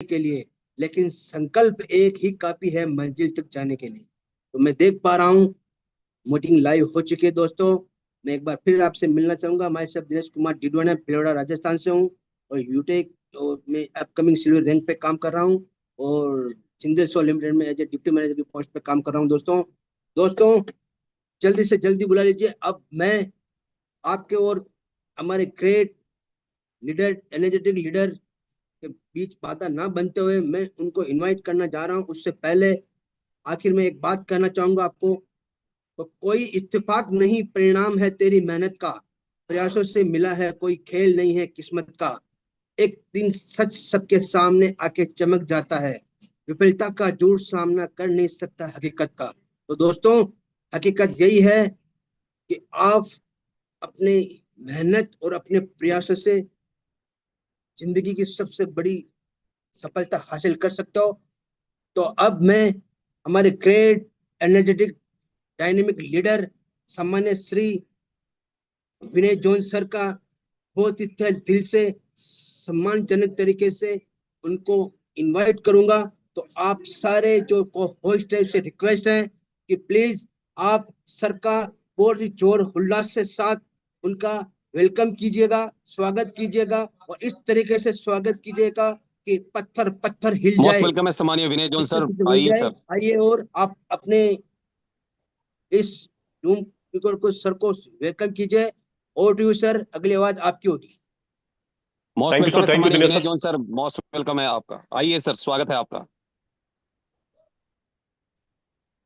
के लिए, लेकिन संकल्प एक ही काफी है मंजिल तक जाने के लिए। तो मैं देख पा रहा हूँ मीटिंग लाइव हो चुकी है दोस्तों। मैं एक बार फिर आपसे मिलना चाहूंगा। मैं सब दिनेश कुमार डिडवाना भिलवाड़ा राजस्थान से हूँ, और यूटेक और मैं अपकमिंग सिल्वर रैंक पे काम कर रहा हूँ, और जिंदल सो लिमिटेड में एज ए डिप्टी मैनेजर की पोस्ट पे काम कर रहा हूँ दोस्तों। दोस्तों, जल्दी से जल्दी बुला लीजिए। अब मैं आपके और हमारे ग्रेट लीडर, एनर्जेटिक लीडर के बीच बाधा ना बनते हुए मैं उनको इनवाइट करना जा रहा हूँ। उससे पहले आखिर में एक बात कहना चाहूंगा आपको। तो कोई इत्तेफाक नहीं, परिणाम है तेरी मेहनत का। प्रयासों से मिला है, कोई खेल नहीं है किस्मत का। एक दिन सच सबके सामने आके चमक जाता है। विफलता का झूठ सामना कर नहीं सकता हकीकत का। तो दोस्तों, हकीकत यही है कि आप अपने मेहनत और अपने प्रयासों से जिंदगी की सबसे बड़ी सफलता हासिल कर सकते हो। तो अब मैं हमारे ग्रेट, एनर्जेटिक, डायनेमिक लीडर सम्मान्य श्री विनय जॉन सर का बहुत ही तहे दिल से सम्मानजनक तरीके से उनको इनवाइट करूंगा। तो आप सारे जो को होस्ट है उससे रिक्वेस्ट है कि प्लीज आप सर का बहुत ही जोर उल्लास से साथ उनका वेलकम कीजिएगा, स्वागत कीजिएगा, और इस तरीके से स्वागत कीजिएगा कि पत्थर पत्थर हिल मोस्ट जाए, वेलकम है सम्मानीय विनय जॉन पत्थर सर, पत्थर हिल आइए जाए। सर। आइए, और आप अपने इस रूम को सर को वेलकम कीजिए। और टू यू सर, अगली आवाज आपकी होगी। Most thank you welcome sir, है थैंक यू सम्मानीय Dinesh Vinay sir. John sir, most welcome है आपका। आइए सर, स्वागत है आपका।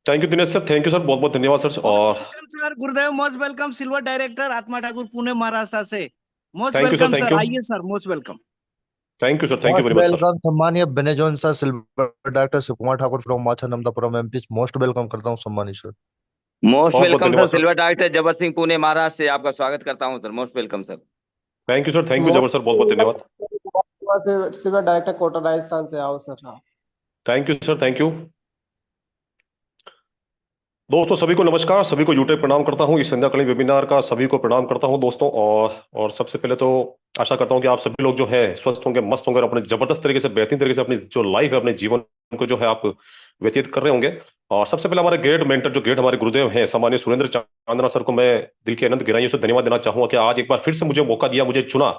Thank you Dinesh sir, thank you sir, बहुत बहुत धन्यवाद सर। मोस्ट और welcome sir, Gurudev most welcome, silver director Atma Thakur Pune Maharashtra से। Most thank you sir, welcome thank sir, you, आइए sir, most welcome. Thank you sir, thank you most very much sir. Welcome सम्मानीय Vinay John sir, silver director Shiv Kumar Thakur from Macha Narmadapuram MP. Most welcome करता हूँ सम्मानित sir. Most बहुत बहुत welcome sir, धन्यवाद sir. Silver director जबर सिंह पुणे महाराष्ट्र से आपका स्वागत करता हूं sir. Most welcome sir. Thank you sir, thank you जबर सर, बहुत बहुत धन्यवाद। सिल्वर डायरेक्टर कोटा राजस्थान से आओ सर। हाँ, thank you sir, thank you. दोस्तों सभी को नमस्कार, सभी को यूट्यूब प्रणाम करता हूँ। इस संध्याकालीन वेबिनार का सभी को प्रणाम करता हूँ दोस्तों। और सबसे पहले तो आशा करता हूँ कि आप सभी लोग जो है स्वस्थ होंगे, मस्त होंगे, और अपने जबरदस्त तरीके से, बेहतरीन तरीके से अपनी जो लाइफ है, अपने जीवन को जो है आप व्यतीत कर रहे होंगे। और सबसे पहले हमारे ग्रेट मेंटर, जो ग्रेट हमारे गुरुदेव हैं, सामान्य सुरेंद्र चांदना सर को मैं दिल की अनंत गहराइयों से धन्यवाद देना चाहूंगा कि आज एक बार फिर से मुझे मौका दिया, मुझे चुना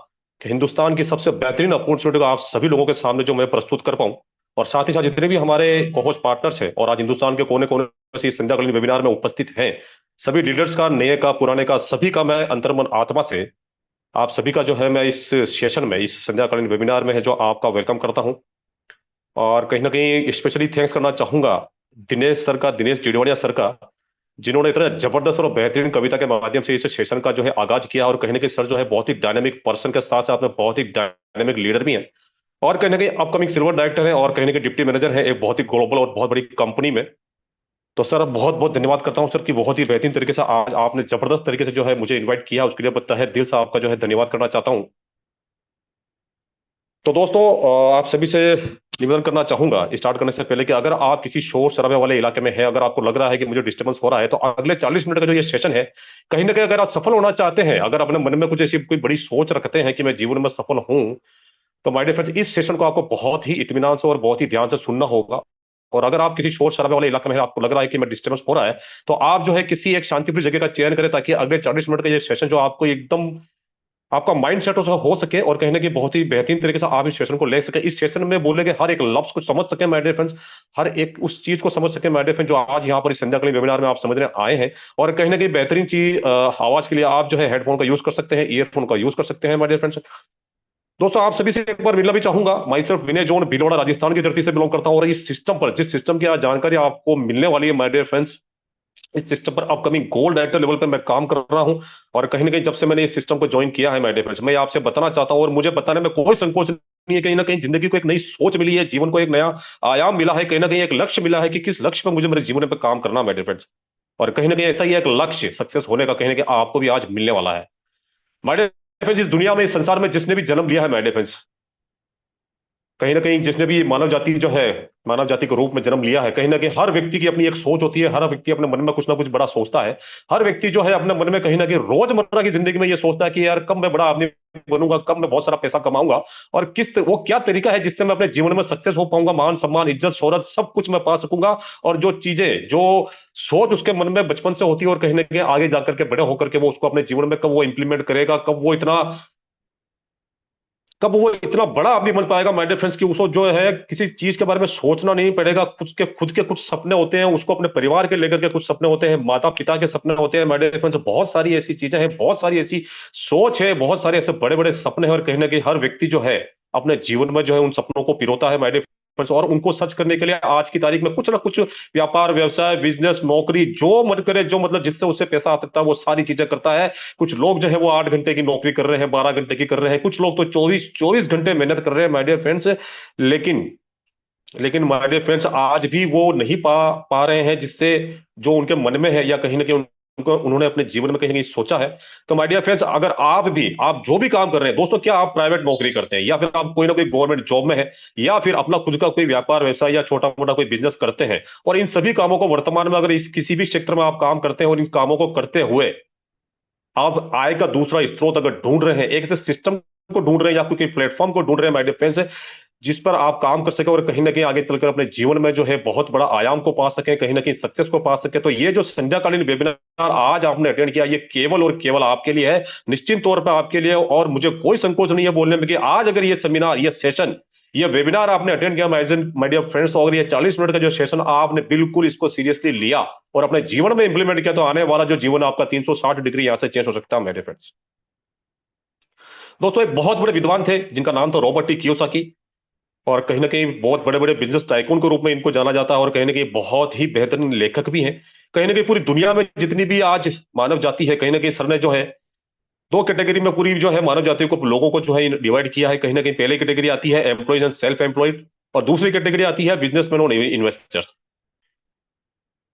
कि हिंदुस्तान की सबसे बेहतरीन अपॉर्चुनिटी को आप सभी लोगों के सामने जो मैं प्रस्तुत कर पाऊं। और साथ ही साथ जितने भी हमारे कोहोस्ट पार्टनर्स हैं और आज हिंदुस्तान के कोने कोने से इस संध्याकालीन वेबिनार में उपस्थित हैं, सभी लीडर्स का, नए का, पुराने का, सभी का मैं अंतर्मन आत्मा से आप सभी का जो है मैं इस सेशन में, इस संध्याकालीन वेबिनार में है जो आपका वेलकम करता हूं। और कहीं ना कहीं स्पेशली थैंक्स करना चाहूंगा दिनेश सर का, दिनेश डिडवाडिया सर का, जिन्होंने इतना जबरदस्त और बेहतरीन कविता के माध्यम से इस सेशन का जो है आगाज किया। और कहीं ना कहीं सर जो है बहुत ही डायनेमिक पर्सन के साथ साथ में बहुत ही डायनेमिक लीडर भी हैं, और कहीं ना कहीं अपकमिंग सिल्वर डायरेक्टर है, और कहीं ना कहीं डिप्टी मैनेजर है एक बहुत ही ग्लोबल और बहुत बड़ी कंपनी में। तो सर बहुत बहुत धन्यवाद करता हूं सर कि बहुत ही बेहतरीन तरीके से आज आपने जबरदस्त तरीके से जो है मुझे इनवाइट किया, उसके लिए तहे दिल से आपका जो है धन्यवाद करना चाहता हूं। तो दोस्तों आप सभी से निवेदन करना चाहूंगा स्टार्ट करने से पहले कि अगर आप किसी शोर शराबे वाले इलाके में हैं, अगर आपको लग रहा है कि मुझे डिस्टर्बेंस हो रहा है, तो अगले 40 मिनट का जो ये सेशन है, कहीं ना कहीं अगर आप सफल होना चाहते हैं, अगर अपने मन में कुछ ऐसी कोई बड़ी सोच रखते हैं कि मैं जीवन में सफल हूं, तो माय डियर फ्रेंड्स, इस सेशन को आपको बहुत ही इत्मीनान से और बहुत ही ध्यान से सुनना होगा। और अगर आप किसी शोर शराबे वाले इलाके में हैं, आपको लग रहा है कि मैं डिस्टर्बेंस हो रहा है, तो आप जो है किसी एक शांतिप्रिय जगह का चयन करें, ताकि अगले 40 मिनट का ये सेशन जो आपको एकदम आपका माइंड सेट हो सके, और कहीं ना कहीं बहुत ही बेहतरीन तरीके से आप इस सेशन को ले सके। इस सेशन में बोले गए हर एक लफ्ज को समझ सके माय डियर फ्रेंड्स, हर एक उस चीज को समझ सके माय डियर फ्रेंड्स, जो आज यहाँ पर इस संध्याकालीन वेबिनार में आप समझने आए हैं। और कहीं ना कहीं बेहतरीन चीज आवाज के लिए आप जो है हेडफोन का यूज कर सकते हैं, ईयरफोन का यूज कर सकते हैं माय डियर फ्रेंड्स। दोस्तों आप सभी से एक बार मिलना भी चाहूंगा। My self Vinay John, Bhilwara Rajasthan की धरती से बिलोंग करता हूं, और इस सिस्टम पर, जिस सिस्टम की आज जानकारी आपको मिलने वाली है माय डियर फ्रेंड्स, इस सिस्टम पर अपकमिंग गोल्ड डायरेक्टर लेवल पर मैं काम कर रहा हूं। और कहीं ना कहीं जब से मैंने इस सिस्टम को ज्वाइन किया है माय डियर फ्रेंड्स, मैं आपसे बताना चाहता हूं, और मुझे बताने में कोई संकोच नहीं है, कहीं ना कहीं जिंदगी को एक नई सोच मिली है, जीवन को एक नया आयाम मिला है, कहीं ना कहीं एक लक्ष्य मिला है कि किस लक्ष्य पर मुझे मेरे जीवन पर काम करना माय डियर फ्रेंड्स। और कहीं ना कहीं ऐसा ही एक लक्ष्य सक्सेस होने का कहीं ना कहीं आपको भी आज मिलने वाला है माय डियर फ्रेंड्स। इस दुनिया में, इस संसार में जिसने भी जन्म लिया है माय डियर फ्रेंड्स, कहीं ना कहीं जिसने भी मानव जाति जो है, मानव जाति के रूप में जन्म लिया है, कहीं ना कहीं हर व्यक्ति की अपनी एक सोच होती है, हर व्यक्ति अपने मन में कुछ ना कुछ बड़ा सोचता है। हर व्यक्ति जो है अपने मन में कहीं ना कहीं रोजमर्रा की जिंदगी में ये सोचता है कि यार कब मैं बड़ा आदमी बनूंगा, कब मैं बहुत सारा पैसा कमाऊंगा, और वो क्या तरीका है जिससे मैं अपने जीवन में सक्सेस हो पाऊंगा, मान सम्मान इज्जत शोहरत सब कुछ मैं पा सकूंगा। और जो चीजें, जो सोच उसके मन में बचपन से होती है और कहीं ना कहीं आगे जाकर के बड़े होकर के वो उसको अपने जीवन में कब वो इंप्लीमेंट करेगा, कब वो इतना बड़ा आदमी बन पाएगा माय डियर फ्रेंड्स, कि उसको जो है किसी चीज के बारे में सोचना नहीं पड़ेगा। खुद के कुछ सपने होते हैं, उसको अपने परिवार के लेकर के कुछ सपने होते हैं, माता पिता के सपने होते हैं। माय डियर फ्रेंड्स, बहुत सारी ऐसी चीजें हैं, बहुत सारी ऐसी सोच है, बहुत सारे ऐसे बड़े बड़े सपने हैं, और कहीं ना कहीं हर व्यक्ति जो है अपने जीवन में जो है उन सपनों को पिरोता है माय डियर फ्रेंड्स। और उनको सच करने के लिए आज की तारीख में कुछ ना कुछ व्यापार, व्यवसाय, बिजनेस, नौकरी, जो मन करे, जो मतलब जिससे उससे पैसा आ सकता है वो सारी चीजें करता है। कुछ लोग जो है वो 8 घंटे की नौकरी कर रहे हैं, 12 घंटे की कर रहे हैं, कुछ लोग तो 24 घंटे मेहनत कर रहे हैं माय डियर फ्रेंड्स। लेकिन लेकिन माय डियर फ्रेंड्स, आज भी वो नहीं पा रहे हैं जिससे जो उनके मन में है, या कहीं ना कहीं उन्होंने अपने जीवन में कहीं ना कहीं सोचा है। तो माय डियर फ्रेंड्स, अगर आप जो भी काम कर रहे हैं दोस्तों, क्या आप प्राइवेट नौकरी करते हैं, या फिर आप कोई ना कोई गवर्नमेंट जॉब में है, या फिर अपना खुद का कोई व्यापार व्यवसाय या छोटा मोटा कोई बिजनेस करते हैं, और इन सभी कामों को वर्तमान में अगर इस किसी भी क्षेत्र में आप काम करते हैं और इन कामों को करते हुए आप आय का दूसरा स्रोत अगर ढूंढ रहे हैं, एक ऐसे सिस्टम को ढूंढ रहे हैं या कोई प्लेटफॉर्म को ढूंढ रहे हैं माय डियर फ्रेंड्स, जिस पर आप काम कर सके और कहीं ना कहीं आगे चलकर अपने जीवन में जो है बहुत बड़ा आयाम को पा सके, कहीं ना कहीं सक्सेस को पा सके, तो ये जो संध्याकालीन वेबिनार आज आपने अटेंड किया, ये केवल और केवल आपके लिए है, निश्चित तौर पर आपके लिए। और मुझे कोई संकोच नहीं है बोलने में कि आज अगर ये सेमिनार, ये सेशन, ये वेबिनार आपने अटेंड किया माय डियर फ्रेंड्स, तो अगर ये 40 मिनट का जो सेशन आपने बिल्कुल इसको सीरियसली लिया और अपने जीवन में इंप्लीमेंट किया, तो आने वाला जो जीवन आपका 360 डिग्री यहां से चेंज हो सकता है माय डियर फ्रेंड्स। दोस्तों, एक बहुत बड़े विद्वान थे जिनका नाम था रॉबर्ट टी कियोसाकी, और कहीं ना कहीं बहुत बड़े बड़े बिजनेस टाइकून के रूप में इनको जाना जाता है, और कहीं ना कहीं बहुत ही बेहतरीन लेखक भी हैं। कहीं ना कहीं पूरी दुनिया में जितनी भी आज मानव जाति है, कहीं ना कहीं सर ने जो है 2 कैटेगरी में पूरी जो है मानव जाति को, लोगों को जो है डिवाइड किया है। कहीं ना कहीं पहले कैटेगरी आती है एम्प्लॉयज एंड सेल्फ एम्प्लॉयड, और दूसरी कैटेगरी आती है बिजनेसमैन और इन्वेस्टर्स।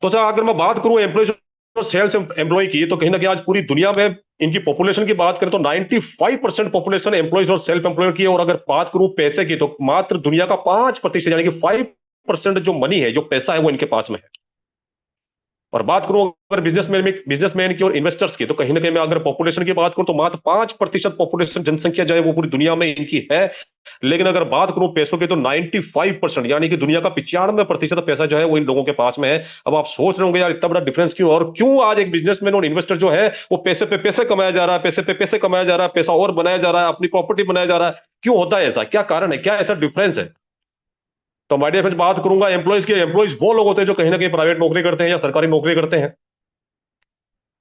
तो सर, अगर मैं बात करूं एम्प्लॉयज और सेल्स एम्प्लॉय की, तो कहीं ना कहीं आज पूरी दुनिया में इनकी पॉपुलेशन की बात करें तो 95% पॉपुलेशन एम्प्लॉयज और सेल्फ एम्प्लॉयड की है। और अगर बात करूं पैसे की, तो मात्र दुनिया का 5% यानी कि 5% जो मनी है, जो पैसा है, वो इनके पास में है। और बात करूं अगर बिजनेसमैन की और इन्वेस्टर्स की, तो कहीं ना कहीं मैं अगर पॉपुलेशन की बात करूं तो मात्र 5% पॉपुलेशन जनसंख्या जो है वो पूरी दुनिया में इनकी है। लेकिन अगर बात करूं पैसों की, तो 95% यानी कि दुनिया का 95% पैसा जो है वो इन लोगों के पास में है। अब आप सोच रहे होंगे यार इतना बड़ा डिफरेंस क्यों, और क्यों आज एक बिजनेसमैन और इन्वेस्टर जो है वो पैसे पे पैसे कमाया जा रहा है, पैसे पे पैसे कमाया जा रहा है, पैसा और बनाया जा रहा है, अपनी प्रॉपर्टी बनाया जा रहा है, क्यों होता है ऐसा, क्या कारण है, क्या ऐसा डिफरेंस है? तो माय डियर फ्रेंड्स, बात करूंगा एम्प्लॉयज की। एम्प्लॉयज वो लोग होते हैं जो कहीं ना कहीं प्राइवेट नौकरी करते हैं या सरकारी नौकरी करते हैं,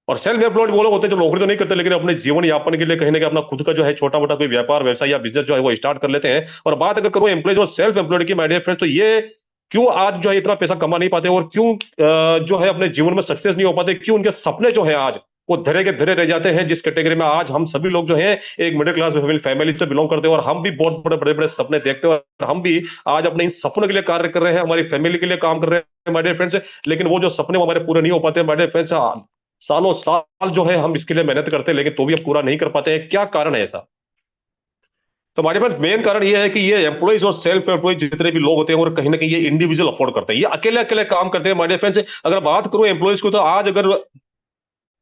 और सेल्फ एम्प्लॉयड वो लोग होते हैं जो नौकरी तो नहीं करते लेकिन अपने जीवन यापन के लिए कहीं ना कहीं अपना खुद का जो है छोटा मोटा कोई व्यापार व्यवसाय या बिजनेस जो है वो स्टार्ट कर लेते हैं। और बात अगर करूं एम्प्लॉयज और सेल्फ एम्प्लॉयड की माय डियर फ्रेंड्स, तो ये क्यों आज जो है इतना पैसा कमा नहीं पाते, और क्यों जो है अपने जीवन में सक्सेस नहीं हो पाते, क्यों उनके सपने जो है आज वो धरे के धरे रह जाते हैं। जिस कैटेगरी में आज हम सभी लोग जो हैं एक मिडिल क्लास फैमिली से बिलोंग करते हैं, और हम भी बहुत बड़े बड़े सपने देखते हैं, और हम भी आज अपने इन सपनों के लिए कार्य कर रहे हैं, हमारी फैमिली के लिए काम कर रहे हैं माय डियर फ्रेंड्स। लेकिन वो जो सपने वो हमारे पूरे नहीं हो पाते माय डियर फ्रेंड्स। सालों साल जो है हम इसके लिए मेहनत करते हैं, लेकिन तो भी हम पूरा नहीं कर पाते हैं। क्या कारण है ऐसा? तो हमारे पास मेन कारण ये है कि ये एम्प्लॉइज और सेल्फ एम्प्लॉइज जितने भी लोग होते हैं, और कहीं ना कहीं ये इंडिविजुअल अफोर्ड करते हैं, ये अकेले अकेले काम करते हैं माय डियर फ्रेंड्स। अगर बात करूं एम्प्लॉइज को, तो आज अगर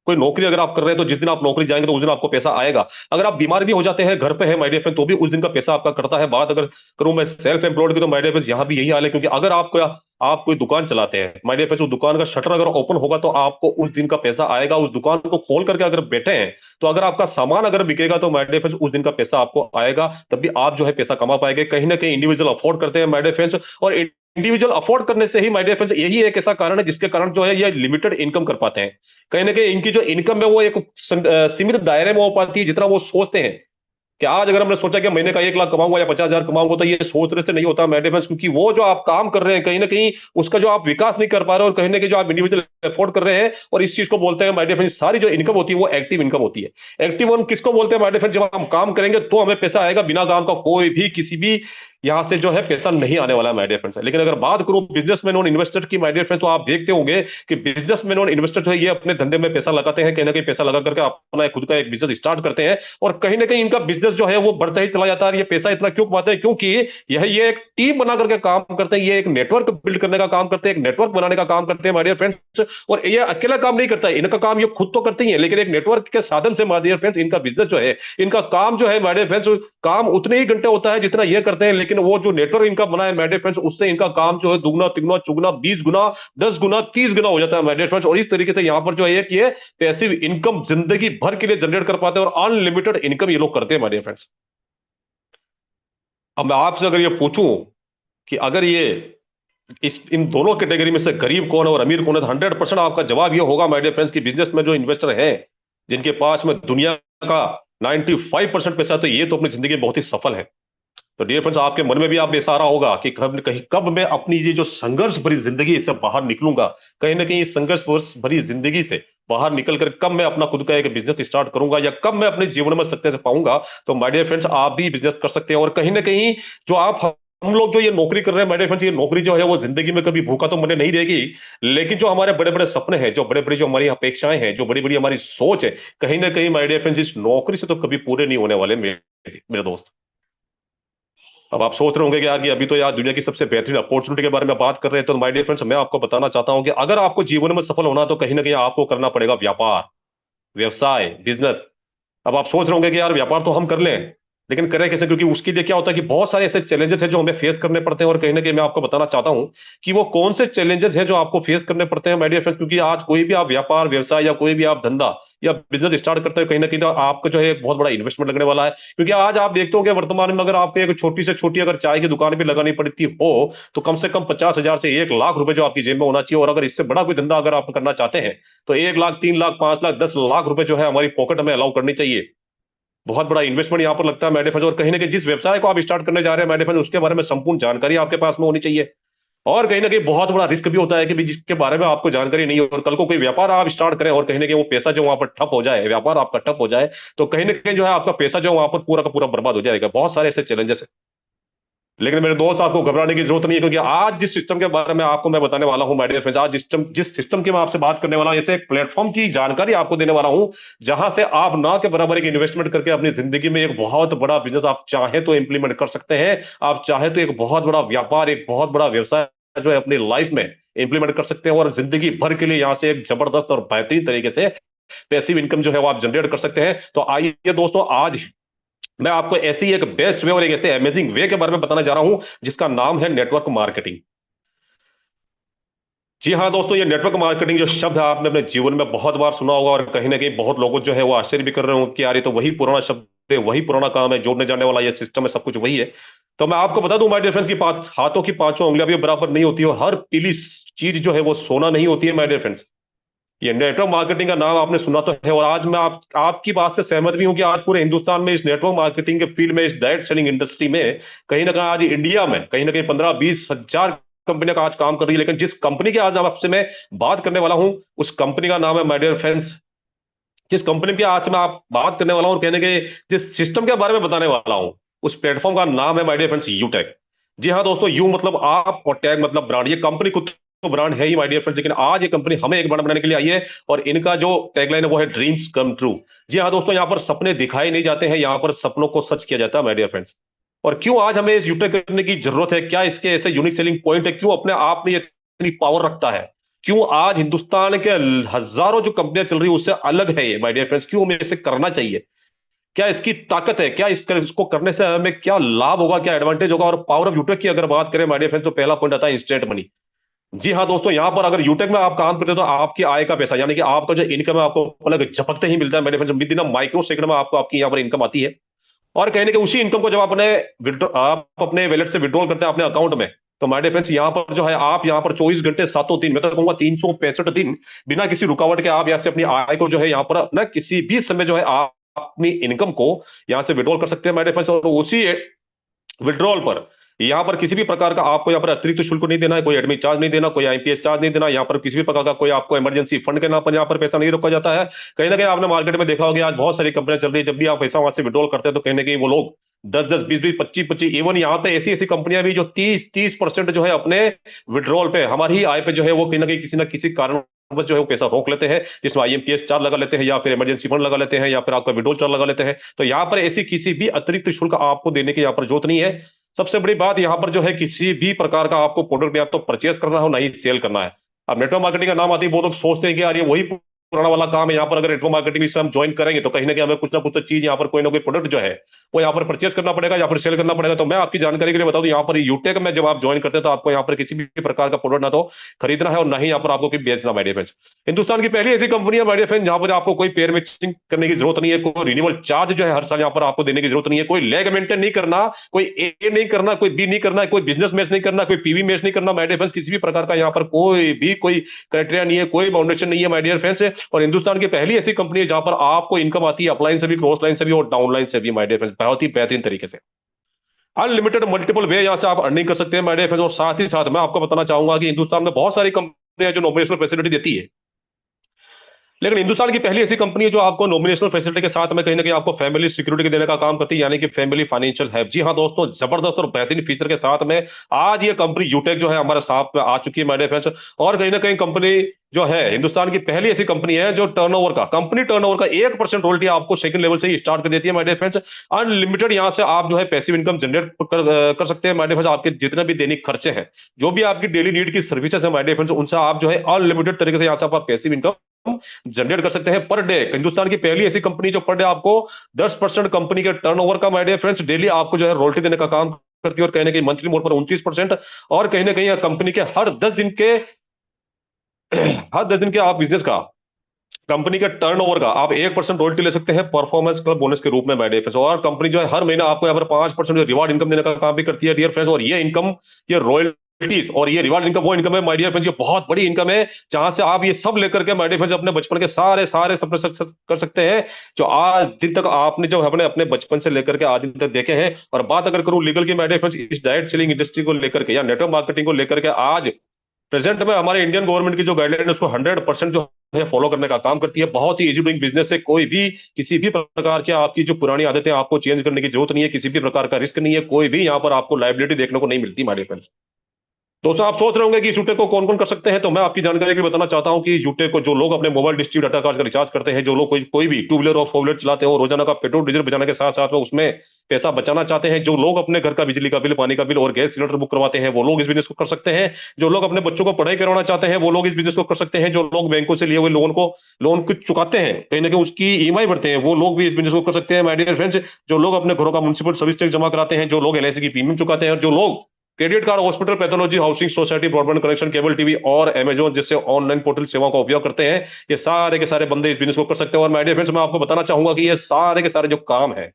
कोई नौकरी अगर आप कर रहे हैं, तो जिस दिन आप नौकरी जाएंगे तो उस दिन आपको पैसा आएगा। अगर आप बीमार भी हो जाते हैं, घर पे है माय डियर फ्रेंड, तो भी उस दिन का पैसा आपका करता है। बात अगर करूं मैं सेल्फ एम्प्लॉयड की, तो माय डियर फ्रेंड्स यहां भी यही हाल है, क्योंकि अगर आप कोई दुकान चलाते हैं माय डियर फ्रेंड्स, उस दुकान का शटर अगर ओपन होगा तो आपको उस दिन का पैसा आएगा। उस दुकान को खोल करके अगर बैठे हैं, तो अगर आपका सामान अगर बिकेगा तो माय डियर फ्रेंड्स उस दिन का पैसा आपको आएगा, तब भी आप जो है पैसा कमा पाएंगे। कहीं ना कहीं इंडिविजुअल अफोर्ड करते हैं माय डियर फ्रेंड्स, और इंडिविजुअल अफोर्ड करने से ही माय डियर फ्रेंड्स यही एक ऐसा कारण है जिसके कारण जो है ये लिमिटेड इनकम कर पाते हैं। कहीं ना कहीं इनकी जो इनकम है वो एक सीमित दायरे में हो पाती है, जितना वो सोचते हैं कि आज अगर हमने सोचा कि महीने का 1 लाख कमाऊंगा या 50,000 कमाऊंगा, तो ये सोचने से नहीं होता माय डियर फ्रेंड्स, क्योंकि वो जो आप काम कर रहे हैं कहीं ना कहीं उसका जो आप विकास नहीं कर पा रहे हो, और कहीं ना कहीं जो आप इंडिविजुअल अफोर्ड कर रहे हैं, और इस चीज को बोलते हैं माय डियर फ्रेंड्स, सारी जो इनकम होती है वो एक्टिव इनकम होती है। एक्टिव हम किसको बोलते हैं माय डियर फ्रेंड्स? जब हम काम करेंगे तो हमें पैसा आएगा, बिना काम का कोई भी किसी भी यहाँ से जो है पैसा नहीं आने वाला है माय डियर फ्रेंड्स। लेकिन अगर बात करूं बिजनेसमैन और इन्वेस्टर की माय डियर फ्रेंड्स, तो आप देखते होंगे कि बिजनेसमैन और इन्वेस्टर जो है ये अपने धंधे में पैसा लगाते हैं, कहीं ना कहीं पैसा लगा करके अपना खुद का एक बिजनेस स्टार्ट करते हैं, और कहीं ना कहीं इनका बिजनेस जो है वो बढ़ता ही चला जाता है। ये पैसा इतना क्यों कमाते हैं? क्योंकि ये एक टीम बना करके काम करते हैं, ये एक नेटवर्क बिल्ड करने का काम करते हैं, एक नेटवर्क बनाने का काम करते हैं माय डियर फ्रेंड्स। और ये अकेला काम नहीं करता है, इनका काम ये खुद तो करते ही है, लेकिन एक नेटवर्क के साधन से माय डियर फ्रेंड्स इनका बिजनेस जो है, इनका काम जो है माय डियर फ्रेंड्स, काम उतने ही घंटे होता है जितना ये करते हैं, लेकिन वो जो नेटवर्क इनका बना है माय डियर फ्रेंड्स, उससे इनका काम जो है दुगना तिगुना चुगना 20 गुना 10 गुना 30 गुना हो जाता है माय डियर फ्रेंड्स। और इस तरीके से यहां पर जो है कि ये पैसिव इनकम जिंदगी भर के लिए जनरेट कर पाते हैं, और अनलिमिटेड इनकम ये लोग करते हैं माय डियर फ्रेंड्स। अब मैं आपसे अगर ये पूछूं कि अगर ये इन दोनों कैटेगरी में से गरीब कौन है और अमीर कौन है, तो 100% आपका जवाब ये होगा माय डियर फ्रेंड्स की बिजनेस में जो इन्वेस्टर हैं, जिनके पास में दुनिया का 95% पैसा, तो ये तो अपनी जिंदगी में बहुत ही सफल है। तो डियर फ्रेंड्स, आपके मन में भी आप बेसारा होगा कि कब मैं अपनी ये जो संघर्ष भरी जिंदगी इससे बाहर निकलूंगा, कहीं ना कहीं इस संघर्ष भरी जिंदगी से बाहर निकलकर कब मैं अपना खुद का एक बिजनेस स्टार्ट करूंगा, या कब मैं अपने जीवन में सक्सेस पाऊंगा। तो माय डियर फ्रेंड्स, आप भी बिजनेस कर सकते हैं। और कहीं ना कहीं जो हम लोग जो ये नौकरी कर रहे हैं माय डियर फ्रेंड्स, ये नौकरी जो है वो जिंदगी में कभी भूखा तो मरने नहीं देगी, लेकिन जो हमारे बड़े बड़े सपने हैं, जो बड़े बड़े जो हमारी अपेक्षाएं हैं, जो बड़ी बड़ी हमारी सोच है, कहीं ना कहीं माय डियर फ्रेंड्स इस नौकरी से तो कभी पूरे नहीं होने वाले मेरे दोस्त। अब आप सोच रहे होंगे कि यार कि अभी तो यार दुनिया की सबसे बेहतरीन अपॉर्चुनिटी के बारे में बात कर रहे हैं, तो माय डियर फ्रेंड्स मैं आपको बताना चाहता हूं कि अगर आपको जीवन में सफल होना, तो कहीं ना कहीं आपको करना पड़ेगा व्यापार, व्यवसाय, बिजनेस। अब आप सोच रहे होंगे कि यार व्यापार तो हम कर लें, लेकिन करें कैसे? क्योंकि उसके लिए क्या होता है कि बहुत सारे ऐसे चैलेंजेस हैं जो हमें फेस करने पड़ते हैं, और कहीं ना कहीं मैं आपको बताना चाहता हूं कि वो कौन से चैलेंजेस हैं जो आपको फेस करने पड़ते हैं माय डियर फ्रेंड्स। क्योंकि आज कोई भी आप व्यापार, व्यवसाय या कोई भी आप धंधा या बिजनेस स्टार्ट करते हो, कहीं ना कहीं तो आपका जो है बहुत बड़ा इन्वेस्टमेंट लगने वाला है। क्योंकि आज आप देखते होंगे वर्तमान में, अगर आपको एक छोटी से छोटी अगर चाय की दुकान भी लगानी पड़ती हो, तो कम से कम 50,000 से 1 लाख रुपए जो आपकी जेब में होना चाहिए। और अगर इससे बड़ा कोई धंधा अगर आप करना चाहते हैं, तो 1 लाख, 3 लाख, 5 लाख, 10 लाख रुपए जो है हमारी पॉकेट में अलाउ करनी चाहिए। बहुत बड़ा इन्वेस्टमेंट यहां पर लगता है माय डियर फ्रेंड्स। और कहीं ना कहीं जिस व्यवसाय को आप स्टार्ट करने जा रहे हैं माय डियर फ्रेंड्स, उसके बारे में संपूर्ण जानकारी आपके पास में होनी चाहिए। और कहीं ना कहीं बहुत बड़ा रिस्क भी होता है कि भी जिसके बारे में आपको जानकारी नहीं हो, और कल को कोई व्यापार आप स्टार्ट करें और कहीं ना कहीं वो पैसा जो वहां पर ठप हो जाए, व्यापार आपका ठप हो जाए, तो कहीं ना कहीं जो है आपका पैसा जो वहां पर पूरा का पूरा बर्बाद हो जाएगा। बहुत सारे ऐसे चैलेंजेस है, लेकिन मेरे दोस्त आपको घबराने की जरूरत नहीं है, क्योंकि आज जिस सिस्टम के बारे में आपको मैं बताने वाला हूं माय डियर फ्रेंड्स, आज जिस सिस्टम की मैं आपसे बात करने वाला हूं, ऐसे एक प्लेटफॉर्म की जानकारी आपको देने वाला हूं, जहां से आप ना के बराबर एक इन्वेस्टमेंट करके अपनी जिंदगी में एक बहुत बड़ा बिजनेस आप चाहे तो इंप्लीमेंट कर सकते हैं। आप चाहे तो एक बहुत बड़ा व्यापार, एक बहुत बड़ा व्यवसाय जो है अपनी लाइफ में इंप्लीमेंट कर सकते हैं, और जिंदगी भर के लिए यहां से एक जबरदस्त और बेहतरीन तरीके से पैसिव इनकम जो है वो आप जनरेट कर सकते हैं। तो आइए दोस्तों, आज मैं आपको ऐसी एक बेस्ट वे और एक ऐसे अमेजिंग वे के बारे में बताने जा रहा हूं, जिसका नाम है नेटवर्क मार्केटिंग। जी हाँ दोस्तों, ये नेटवर्क मार्केटिंग जो शब्द है आपने अपने जीवन में बहुत बार सुना होगा, और कहीं ना कहीं बहुत लोगों जो है वो आश्चर्य भी कर रहे होंगे कि यार ये तो वही पुराना शब्द है, वही पुराना काम है, जोड़ने जाने वाला ये सिस्टम है, सब कुछ वही है। तो मैं आपको बता दूं माय डियर फ्रेंड्स की हाथों की पांचों उंगलियां भी बराबर नहीं होती, और हर पीली चीज जो है वो सोना नहीं होती है माय डियर फ्रेंड्स। ये नेटवर्क मार्केटिंग का नाम आपने सुना तो है, और आज मैं आपकी बात से सहमत भी हूं कि आज पूरे हिंदुस्तान में इस नेटवर्क मार्केटिंग के फील्ड में, इस डायरेक्ट सेलिंग इंडस्ट्री में, कहीं ना कहीं आज इंडिया में कहीं ना कहीं 15-20 हजार कंपनियां का आज काम कर रही है। लेकिन जिस कंपनी की आज आपसे मैं बात करने वाला हूं, उस कंपनी का नाम है माय डियर फ्रेंड्स, जिस कंपनी की आज मैं आप बात करने वाला हूं, कहने के जिस सिस्टम के बारे में बताने वाला हूं, उस प्लेटफॉर्म का नाम है माय डियर फ्रेंड्स यूटेक। जी हाँ दोस्तों, यू मतलब आप और टैग मतलब ब्रांड। ये कंपनी खुद तो ब्रांड है ही माय डियर फ्रेंड्स, लेकिन आज ये कंपनी हमें एक ब्रांड बनाने के लिए आई है, और इनका जो टैगलाइन है वो है ड्रीम्स कम ट्रू। जी हाँ दोस्तों, यहाँ पर सपने दिखाए नहीं जाते हैं, यहाँ पर सपनों को सच किया जाता है माय डियर फ्रेंड्स। और क्यों आज हमें इस यूटेक करने की जरूरत है, क्या इसके ऐसे यूनिक सेलिंग पॉइंट है, क्यों अपने आप में ये इतनी पावर रखता है, क्यों आज हिंदुस्तान के हजारों जो कंपनियां चल रही है उससे अलग है ये माय डियर फ्रेंड्स, क्यों हमें इसे करना चाहिए, क्या इसकी ताकत है, क्या इसको करने से हमें क्या लाभ होगा, क्या एडवांटेज होगा। और पावर ऑफ यूटेक की अगर बात करें माय डियर फ्रेंड्स, तो पहला पॉइंट आता है इंस्टेंट मनी। जी हाँ दोस्तों, यहां पर अगर यूटेक में आप काम करते हो, तो आपकी आय का पैसा यानी कि आपका जो इनकम है आपको अलग झपकते ही मिलता है मेरे फ्रेंड्स। विदिन माइक्रो सेकंड में आपको आपकी यहाँ पर इनकम आती है, और कहने के उसी इनकम को जब आप अपने वैलेट से विड्रॉल करते हैं अपने अकाउंट में, तो माय डियर फ्रेंड्स यहाँ पर जो है आप यहाँ पर 24 घंटे 7 दिन, मैं तो कहूंगा 365 दिन बिना किसी रुकावट के आप यहाँ से अपनी आय को जो है यहाँ पर अपना किसी भी समय जो है आप अपनी इनकम को यहाँ से विड्रॉल कर सकते हैं माय डियर फ्रेंड्स। और उसी विड्रॉल पर यहाँ पर किसी भी प्रकार का आपको यहाँ पर अतिरिक्त शुल्क नहीं देना है, कोई एडमिट चार्ज नहीं देना, कोई आईपीएस चार्ज नहीं देना, यहाँ पर किसी भी प्रकार का कोई आपको इमरजेंसी फंड के नाम पर यहाँ पर पैसा नहीं रखा जाता है। कहीं ना कहीं आपने मार्केट में देखा होगा आज बहुत सारी कंपनियां चल रही है, जब भी आप पैसा वहां से विड्रॉल करते हैं तो कहीं ना कहीं वो लोग 10-10, 20-20, 25-25, इवन यहाँ पे ऐसी ऐसी कंपनियां भी जो 30-30% जो है अपने विड्रॉल पे, हमारी ही आय पे जो है वो कहीं ना किसी कारण बस जो है वो पैसा रोक लेते हैं, जिसमें IMPS चार्ज लगा लेते हैं या फिर इमरजेंसी फंड लगा लेते हैं या फिर आपका विड्रॉल चार्ज लगा लेते हैं। तो यहाँ पर ऐसी किसी भी अतिरिक्त शुल्क आपको देने की यहाँ पर जरूरत नहीं है। सबसे बड़ी बात यहाँ पर जो है, किसी भी प्रकार का आपको प्रोडक्ट या तो परचेस करना हो, ना ही सेल करना है। अब नेटवर्क मार्केटिंग का नाम आती है, बहुत लोग सोचते हैं कि यार ये वही पुराना वाला काम है। यहाँ पर अगर नेटवर्क मार्केटिंग में हम ज्वाइन करेंगे तो कहीं ना कहीं हमें कुछ ना कुछ चीज यहाँ पर कोई ना कोई प्रोडक्ट जो है वो यहाँ पर परचेस करना पड़ेगा या फिर सेल करना पड़ेगा। तो मैं आपकी जानकारी के लिए बताऊं, यहाँ पर यूटेक में जब आप ज्वाइन करते हैं तो आपको यहाँ पर किसी भी प्रकार का प्रोडक्ट ना तो खरीदना है और ना ही यहाँ पर आपको कोई बेचना। माय डियर फ्रेंड्स, हिंदुस्तान की पहली ऐसी कंपनी है माय डियर फ्रेंड्स जहां पर आपको कोई पेयर मैचिंग करने की जरूरत नहीं है, कोई रिन्यूअल चार्ज जो है हर साल यहाँ पर आपको देने की जरूरत नहीं है, कोई लेग मेंटेन नहीं करना, कोई ए नहीं करना, कोई बी नहीं करना, कोई बिजनेस मैच नहीं करना, कोई पीवी मैच नहीं करना। माय डियर फ्रेंड्स, किसी भी प्रकार का यहाँ पर कोई क्राइटेरिया नहीं है, कोई बाउंडेशन नहीं है माय डियर फ्रेंड्स। और हिंदुस्तान की पहली ऐसी कंपनी है जहां पर आपको इनकम आती है अपलाइन से भी, क्रॉस लाइन से भी और डाउनलाइन से भी माय डियर फ्रेंड्स, बहुत ही बेहतरीन तरीके से। अनलिमिटेड मल्टीपल वे यहां से आप अर्निंग कर सकते हैं माय डियर फ्रेंड्स। और साथ ही साथ मैं आपको बताना चाहूंगा कि हिंदुस्तान में बहुत सारी कंपनियां जो नॉमिनेशनल फैसिलिटी देती है, लेकिन हिंदुस्तान की पहली ऐसी कंपनी है जो आपको नॉमिनेशनल फैसिलिटी के साथ में कहीं ना कहीं आपको फैमिली सिक्योरिटी देने का काम करती है, यानी कि फैमिली फाइनेंशियल हेल्प। जी हाँ दोस्तों, जबरदस्त और बेहतरीन फीचर के साथ में आज ये कंपनी यूटेक जो है हमारे साथ में आ चुकी है माय डियर फ्रेंड्स। और कहीं ना कहीं कंपनी जो है हिंदुस्तान की पहली ऐसी कंपनी है जो कंपनी टर्नओवर का 1% रॉयल्टी आपको सेकंड लेवल से ही स्टार्ट कर देती है माय डियर फ्रेंड्स। अनलिमिटेड यहां से आप जो है पैसिव इनकम जनरेट कर सकते हैं माय डियर फ्रेंड्स। आपके जितने भी दैनिक खर्चे हैं, जो भी आपकी डेली नीड की सर्विसेज है माय डियर फ्रेंड्स, उनसे आप जो है अनलिमिटेड तरीके से यहां से आप पैसिव इनकम जनरेट कर सकते हैं पर डे। हिंदुस्तान की पहली ऐसी कंपनी जो पर डे आपको 10% कंपनी के टर्नओवर का माय डियर फ्रेंड्स डेली आपको जो है रॉयल्टी देने का काम करती है। और कहीं ना कहीं मंथली मोड पर 29%, और कहीं ना कहीं कंपनी के हर 10 दिन के आप बिजनेस का, कंपनी के टर्नओवर का आप 1% रॉयल्टी ले सकते हैं परफॉर्मेंस क्लब बोनस के रूप में माय डियर फ्रेंड्स। और कंपनी जो है हर महीना आपको यहाँ पर 5% रिवार्ड इनकम देने का काम भी करती है डियर फ्रेंड्स। और ये इनकम, ये रॉयल्टीज और ये रिवार्ड इनकम वो इनकम है माय डियर फ्रेंड्स, ये बहुत बड़ी इनकम है, जहां से आप ये सब लेकर के माय डियर फ्रेंड्स अपने बचपन के सारे सपने कर सकते हैं जो आज दिन तक आपने जो अपने बचपन से लेकर के आज दिन तक देखे हैं। और बात अगर करूं लीगल की माय डियर फ्रेंड्स, इस डायरेक्ट सेलिंग इंडस्ट्री को लेकर के या नेटवर्क मार्केटिंग को लेकर के आज प्रेजेंट में हमारे इंडियन गवर्नमेंट की जो गाइडलाइन है उसको 100% जो है फॉलो करने का काम करती है। बहुत ही इजी डूइंग बिजनेस है, कोई भी किसी भी प्रकार के आपकी जो पुरानी आदतें आपको चेंज करने की जरूरत नहीं है, किसी भी प्रकार का रिस्क नहीं है, कोई भी यहाँ पर आपको लायबिलिटी देखने को नहीं मिलती हमारे फ्रेंड्स। दोस्तों आप सोच रहे होंगे कि यूटेक को कौन कौन कर सकते हैं, तो मैं आपकी जानकारी के लिए बताना चाहता हूं कि यूटेक को जो लोग अपने mobile dish TV data card का रिचार्ज करते हैं, जो लोग कोई भी टू व्हीलर और फोर व्हीलर चलाते हो, रोजाना का पेट्रोल डीजल बचाने के साथ साथ में उसमें पैसा बचाना चाहते हैं, जो लोग अपने घर का बिजली का बिल, पानी का बिल और गैस सिलेंडर बुक करवाते हैं, वो लोग इस बिजनेस को कर सकते हैं। जो लोग अपने बच्चों को पढ़ाई करवाना चाहते हैं वो लोग इस बिजनेस को कर सकते हैं। जो लोग बैंकों से लिए हुए लोन को चुकाते हैं, कहीं ना कहीं उसकी ईएमआई भरते हैं, वो लोग भी इस बिजनेस को कर सकते हैं माय डियर फ्रेंड्स। जो लोग अपने घरों का म्युनिसिपल सर्विस टैक्स जमा कराते हैं, जो लोग LIC की प्रीमियम चुकाते हैं, और जो लोग credit card, hospital, pathology, housing, society, broadband connection, cable TV और अमेजॉन जैसे ऑनलाइन पोर्टल सेवाओं का उपयोग करते हैं, ये सारे के सारे बंदे इस बिजनेस को कर सकते हैं। और माय डियर फ्रेंड्स, मैं आपको बताना चाहूंगा कि ये सारे के सारे जो काम है,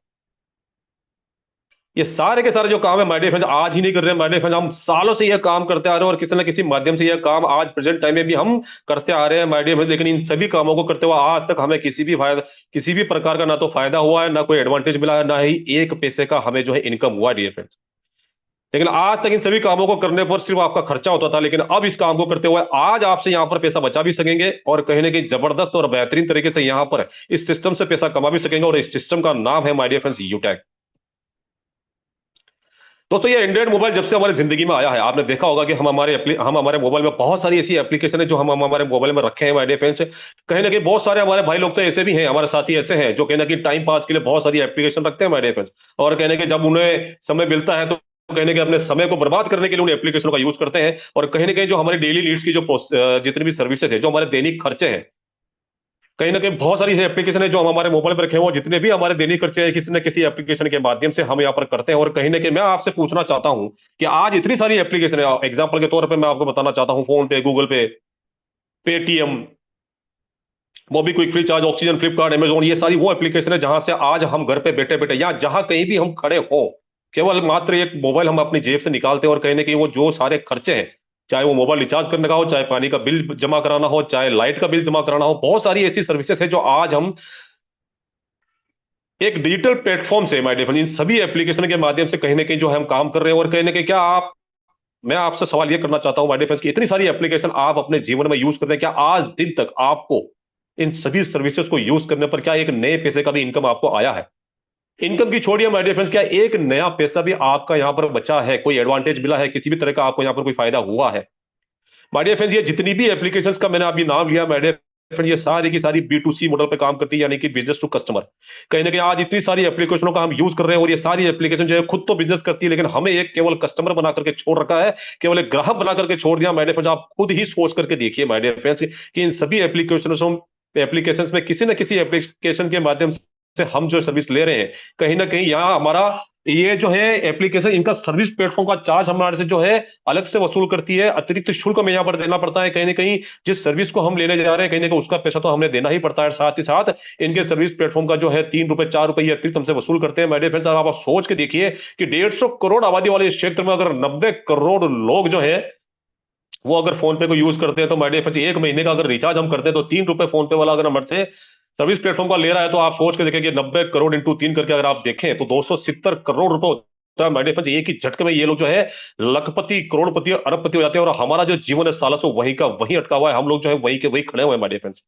ये सारे के सारे जो काम है माय डियर फ्रेंड्स आज ही नहीं कर रहे हैं माय डियर फ्रेंड्स, हम सालों से यह काम करते आ रहे हैं और किसी ना किसी माध्यम से यह काम आज प्रेजेंट टाइम में भी हम करते आ रहे हैं माय डियर फ्रेंड्स। लेकिन इन सभी कामों को करते हुए आज तक हमें किसी भी प्रकार का ना तो फायदा हुआ है, ना कोई एडवांटेज मिला है, ना ही एक पैसे का हमें जो है इनकम हुआ डियर फ्रेंड्स। लेकिन आज तक इन सभी कामों को करने पर सिर्फ आपका खर्चा होता था, लेकिन अब इस काम को करते हुए आज आपसे यहां पर पैसा बचा भी सकेंगे और कहीं ना कहीं जबरदस्त और बेहतरीन तरीके से यहां पर इस सिस्टम से पैसा कमा भी सकेंगे। और इस सिस्टम का नाम है माय डियर फ्रेंड्स यूटेक। दोस्तों ये एंड्रॉइड मोबाइल जब से हमारी जिंदगी में आया है, आपने देखा होगा कि हम हमारे मोबाइल में बहुत सारी ऐसी एप्लीकेशन है जो हम हमारे मोबाइल में रखे हैं माय डियर फ्रेंड्स। कहीं ना कहीं बहुत सारे हमारे भाई लोग तो ऐसे भी हैं, हमारे साथी ऐसे हैं जो कहीं ना कहीं टाइम पास के लिए बहुत सारी एप्लीकेशन रखते हैं माय डियर फ्रेंड्स। और कहीं ना कहीं जब उन्हें समय मिलता है तो कहीं ना कहीं अपने समय को बर्बाद करने के लिए उन एप्लीकेशनों का यूज करते हैं। और कहीं ना कहीं जो हमारी डेली नीड्स की जो जितनी भी सर्विसेज है, जो हमारे दैनिक खर्चे हैं, कहीं ना कहीं बहुत सारी एप्लीकेशन है जो हम हमारे मोबाइल पर रखे हैं, वो जितने भी हमारे दैनिक खर्चे हैं किसी न किसी एप्लीकेशन के माध्यम से हम यहाँ पर करते हैं। और कहीं ना कहीं मैं आपसे पूछना चाहता हूं कि आज इतनी सारी एप्लीकेशन है, एग्जाम्पल के तौर पर मैं आपको बताना चाहता हूं फोन पे, गूगल पे, Paytm, MobiKwik, free charge, oxygen, Flipkart, Amazon, ये सारी वो एप्लीकेशन है जहां से आज हम घर पे बैठे बैठे या जहां कहीं भी हम खड़े हो, केवल मात्र एक मोबाइल हम अपनी जेब से निकालते हैं और कहीं ना कहीं वो जो सारे खर्चे हैं, चाहे वो मोबाइल रिचार्ज करने का हो, चाहे पानी का बिल जमा कराना हो, चाहे लाइट का बिल जमा कराना हो, बहुत सारी ऐसी सर्विसेज है जो आज हम एक डिजिटल प्लेटफॉर्म से माय डियर फ्रेंड, इन सभी एप्लीकेशन के माध्यम से कहीं ना कहीं जो है हम काम कर रहे हैं। और कहीं ना कहीं मैं आपसे सवाल ये करना चाहता हूं माय डियर फ्रेंड्स कि इतनी सारी एप्लीकेशन आप अपने जीवन में यूज करते हैं, क्या आज दिन तक आपको इन सभी सर्विसेज को यूज करने पर क्या एक नए पैसे का भी इनकम आपको आया है? इनकम की छोड़िए माय डियर फ्रेंड्स, क्या एक नया पैसा भी आपका यहां पर बचा है, कोई एडवांटेज मिला है, किसी भी तरह का आपको यहां पर कोई फायदा हुआ है? माय डियर फ्रेंड्स, ये जितनी भी एप्लीकेशंस का मैंने अभी नाम लिया माय डियर फ्रेंड्स, ये सारी की सारी B2C मॉडल पे काम करती है, यानी कि बिजनेस टू कस्टमर। कहीं ना कहीं आज इतनी सारी एप्लीकेशनों का हम यूज कर रहे हैं और ये सारी एप्लीकेशन जो है खुद तो बिजनेस करती है, लेकिन हमें एक केवल कस्टमर बना करके छोड़ रखा है, केवल एक ग्राहक बना करके छोड़ दिया। माय डियर फ्रेंड्स, आप खुद ही सोच करके देखिए माय डियर फ्रेंड्स कि इन सभी एप्लीकेशन में किसी न किसी एप्लीकेशन के माध्यम से हम जो सर्विस ले रहे हैं, कहीं ना कहीं यहाँ हमारा ये जो है एप्लीकेशन, इनका सर्विस प्लेटफॉर्म का चार्ज हमारे से जो है अलग से वसूल करती है, अतिरिक्त शुल्क हमें यहाँ पर देना पड़ता है। कहीं ना कहीं जिस सर्विस को हम लेने जा रहे हैं, कहीं ना कहीं उसका पैसा तो हमें देना ही पड़ता है। साथ ही साथ इनके सर्विस प्लेटफॉर्म का जो है 3 रुपए 4 रुपए ये अतिरिक्त हमसे वसूल करते हैं। माय डियर फ्रेंड्स, आप सोच के देखिए कि 150 करोड़ आबादी वाले इस क्षेत्र में अगर 90 करोड़ लोग जो है वो अगर फोन पे को यूज करते हैं, तो माय डियर फ्रेंड्स एक महीने का अगर रिचार्ज हम करते हैं तो 3 रुपए फोन पे वाला अगर हमारे से सर्विस प्लेटफॉर्म का ले रहा है, तो आप सोच के देखें कि 90 करोड़ इंटू 3 करके अगर आप देखें तो 270 करोड़ रुपए होता है। माय डियर फ्रेंड्स, एक ही झटके में ये लोग जो है लखपति, करोड़पति और अरबपति हो जाते हैं, और हमारा जो जीवन है सालों से वहीं का वहीं अटका हुआ है, हम लोग जो है वहीं के वहीं खड़े हुए हैं माय डियर फ्रेंड्स।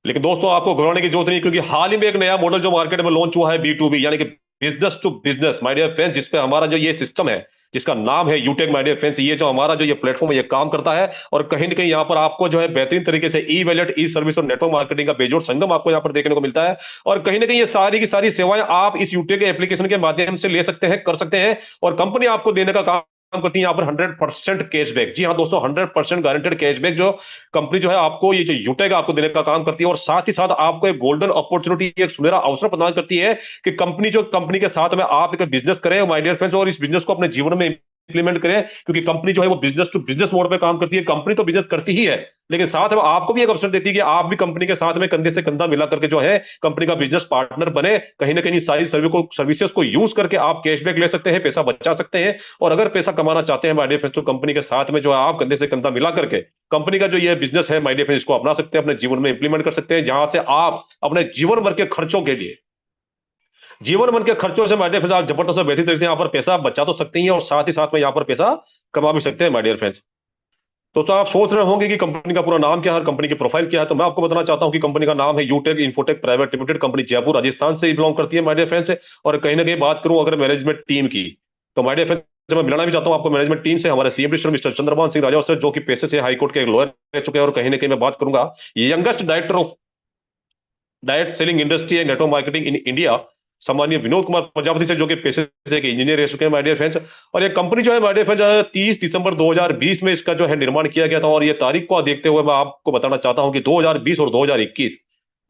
लेकिन दोस्तों, आपको घबराने की जरूरत नहीं, क्योंकि हाल ही में एक नया मॉडल जो मार्केट में लॉन्च हुआ है B2B, यानी कि business to business my dear friends, जिसपे हमारा जो ये सिस्टम है जिसका नाम है यूटेक माय डियर फ्रेंड्स, ये जो हमारा जो ये प्लेटफॉर्म है ये काम करता है। और कहीं ना कहीं यहाँ पर आपको जो है बेहतरीन तरीके से ई वैलेट, ई सर्विस और नेटवर्क मार्केटिंग का बेजोड़ संगम आपको यहाँ पर देखने को मिलता है। और कहीं ना कहीं ये सारी की सारी सेवाएं आप इस यूटेक एप्लीकेशन के माध्यम से ले सकते हैं, कर सकते हैं, और कंपनी आपको देने का काम करती है यहाँ पर 100% कैशबैक। जी हाँ दोस्तों, 100% गारंटेड कैशबैक जो कंपनी जो है आपको, ये जो यूटेक आपको देने का काम करती है। और साथ ही साथ आपको एक गोल्डन अपॉर्चुनिटी, एक सुनहरा अवसर प्रदान करती है कि कंपनी के साथ में आप एक बिजनेस करें माय डियर फ्रेंड्स, और इस बिजनेस को अपने जीवन में इंप्लीमेंट करें, क्योंकि कंपनी जो है वो बिजनेस टू बिजनेस मोड पे काम करती है। कंपनी तो बिजनेस करती ही है, लेकिन साथ में आपको भी एक अवसर देती है कि आप भी कंपनी के साथ में कंधे से कंधा मिला करके जो है कंपनी का बिजनेस पार्टनर बने। कहीं ना कहीं सारी सर्विसेज को यूज करके आप कैशबैक ले सकते हैं, पैसा बचा सकते हैं। और अगर पैसा कमाना चाहते हैं माय डियर फ्रेंड्स, तो कंपनी के साथ में जो है आप कंधे से कंधा मिला करके कंपनी का जो ये बिजनेस है माय डियर फ्रेंड्स, इसको अपना सकते हैं, अपने जीवन में इंप्लीमेंट कर सकते हैं, जहां से आप अपने जीवन भर के खर्चों के लिए, जीवन भर के खर्चों से माय डियर फ्रेंड्स, आप जबरदस्त और बेहतरीन तरीके से यहाँ पर पैसा बचा तो सकते हैं, और साथ ही साथ में यहाँ पर पैसा कमा भी सकते हैं माय डियर फ्रेंड्स। तो आप सोच रहे होंगे कि कंपनी का पूरा नाम क्या है, कंपनी की प्रोफाइल क्या है, तो मैं आपको बताना चाहता हूं कि कंपनी का नाम है Utech Infotech Private Limited. Company Jaipur Rajasthan से बिलोंग करती है माय डियर फ्रेंड्स। और कहीं ना कहीं बात करूं अगर मैनेजमेंट टीम की, तो माय डियर फ्रेंड्स, मैं मिलाना भी चाहता हूं आपको मैनेजमेंट टीम से, हमारे सीएम मिस्टर चंद्रभान सिंह राजा सर, जो कि पेशे से हाईकोर्ट के एक लॉयर रह चुके हैं। और कहीं ना कहीं मैं बात करूंगा youngest director of direct selling industry and network marketing in India, सामान्य विनोद कुमार प्रजापति से, जो कि पेशे से एक इंजीनियर रह चुके हैं माय डियर फ्रेंड्स। और ये कंपनी जो है माय डियर फ्रेंड्स 30 दिसंबर 2020 में इसका जो है निर्माण किया गया था। और ये तारीख को देखते हुए मैं आपको बताना चाहता हूं कि 2020 और 2021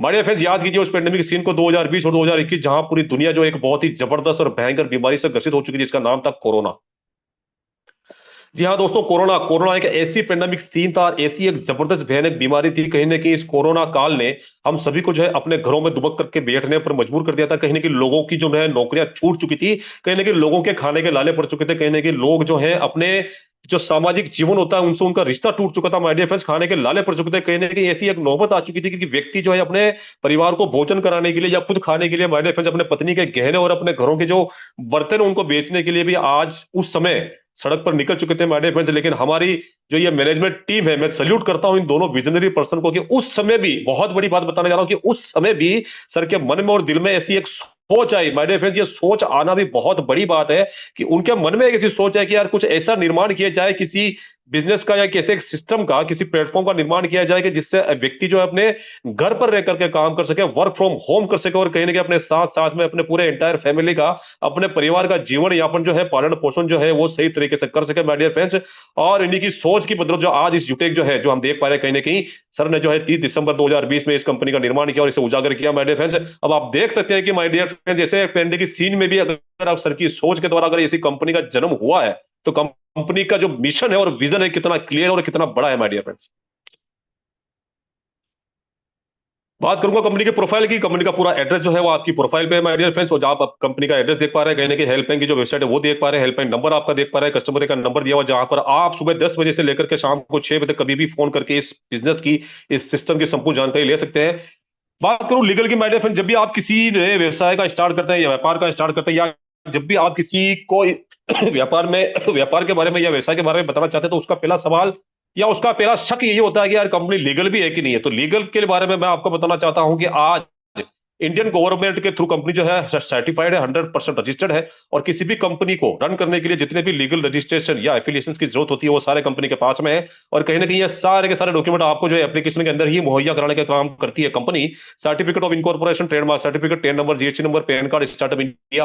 माय डियर फ्रेंड्स, याद कीजिए उस पेंडेमिक सीन को, 2020 और 2021, जहां पूरी दुनिया जो एक बहुत ही जबरदस्त और भयंकर बीमारी से ग्रसित हो चुकी थी, जिसका नाम था कोरोना। जी हाँ दोस्तों, कोरोना एक ऐसी पेंडेमिक सीन था, ऐसी एक जबरदस्त भयानक बीमारी थी। कहीं ना कहीं इस कोरोना काल ने हम सभी को जो है अपने घरों में दुबक करके बैठने पर मजबूर कर दिया था। कहीं ना कहीं लोगों की जो है नौकरियां छूट चुकी थी, कहीं ना कहीं लोगों के खाने के लाले पड़ चुके थे, कहीं ना कहीं लोग जो है अपने जो सामाजिक जीवन होता है उनसे उनका रिश्ता टूट चुका था माय डियर फ्रेंड्स, खाने के लाले पड़ चुके थे। कहीं ना कहीं ऐसी एक नौबत आ चुकी थी कि व्यक्ति जो है अपने परिवार को भोजन कराने के लिए या खुद खाने के लिए माय डियर फ्रेंड्स अपने पत्नी के गहने और अपने घरों के जो बर्तन उनको बेचने के लिए भी आज उस समय सड़क पर निकल चुके थे माय डियर फ्रेंड्स। लेकिन हमारी जो ये मैनेजमेंट टीम है, मैं सल्यूट करता हूं इन दोनों विजनरी पर्सन को, कि उस समय भी, बहुत बड़ी बात बताने जा रहा हूं, कि उस समय भी सर के मन में और दिल में ऐसी एक सोच आई माय डियर फ्रेंड्स। ये सोच आना भी बहुत बड़ी बात है कि उनके मन में एक ऐसी सोच है कि यार कुछ ऐसा निर्माण किया जाए, किसी बिजनेस का या किसी एक सिस्टम का, किसी प्लेटफॉर्म का निर्माण किया जाए कि जिससे व्यक्ति जो है अपने घर पर रह करके काम कर सके, वर्क फ्रॉम होम कर सके, और कहीं ना कहीं अपने साथ साथ में अपने पूरे एंटायर फैमिली का, अपने परिवार का जीवन यापन जो है, पालन पोषण जो है वो सही तरीके से कर सके माय डियर फ्रेंड्स। और इन्हीं की सोच की बदौलत जो आज इस यूटेक जो है, जो हम देख पा रहे हैं, कहीं ना कहीं सर ने जो है 30 दिसंबर 2020 में इस कंपनी का निर्माण किया और इसे उजागर किया माय डियर फ्रेंड्स। अब आप देख सकते हैं कि माय डियर फ्रेंड्स, जैसे पेंडे की सीन में भी अगर आप सर की सोच के द्वारा अगर ऐसी कंपनी का जन्म हुआ है, तो कंपनी का जो मिशन है और विजन है कितना क्लियर और कितना बड़ा है माय डियर फ्रेंड्स। बात करूंगा कंपनी के प्रोफाइल की। कंपनी का पूरा एड्रेस जो है वो आपकी प्रोफाइल पे है माय डियर फ्रेंड्स। और जहां आप कंपनी का एड्रेस देख पा रहे हैं, कहीं ना कहीं हेल्पलाइन की जो वेबसाइट है वो देख पा रहे हैं, हेल्पलाइन नंबर आपका देख पा रहे हैं, कस्टमर का नंबर दिया हुआ, जहां पर आप सुबह 10 बजे से लेकर के शाम को 6 बजे तक कभी भी फोन करके इस बिजनेस की, इस सिस्टम की संपूर्ण जानकारी ले सकते हैं। बात करूं लीगल की माय डियर फ्रेंड्स, जब भी आप किसी नए व्यवसाय का स्टार्ट करते हैं या व्यापार का स्टार्ट करते हैं, या जब भी आप किसी को व्यापार के बारे में या व्यवसाय के बारे में बताना चाहते हैं, तो उसका पहला सवाल या उसका पहला शक यही होता है कि यार कंपनी लीगल भी है कि नहीं है। तो लीगल के बारे में मैं आपको बताना चाहता हूं कि आज इंडियन गवर्नमेंट के थ्रू कंपनी जो है सर्टिफाइड है, 100% रजिस्टर्ड है, और किसी भी कंपनी को रन करने के लिए जितने भी लीगल रजिस्ट्रेशन या एफिलिएशन की जरूरत होती है वो सारे कंपनी के पास में है। और कहीं ना कहीं ये सारे के सारे डॉक्यूमेंट आपको जो है एप्लीकेशन के अंदर ही मुहैया कराने का काम करती है company. Certificate of incorporation, trademark certificate, ten number, GST number, pan card, startup India,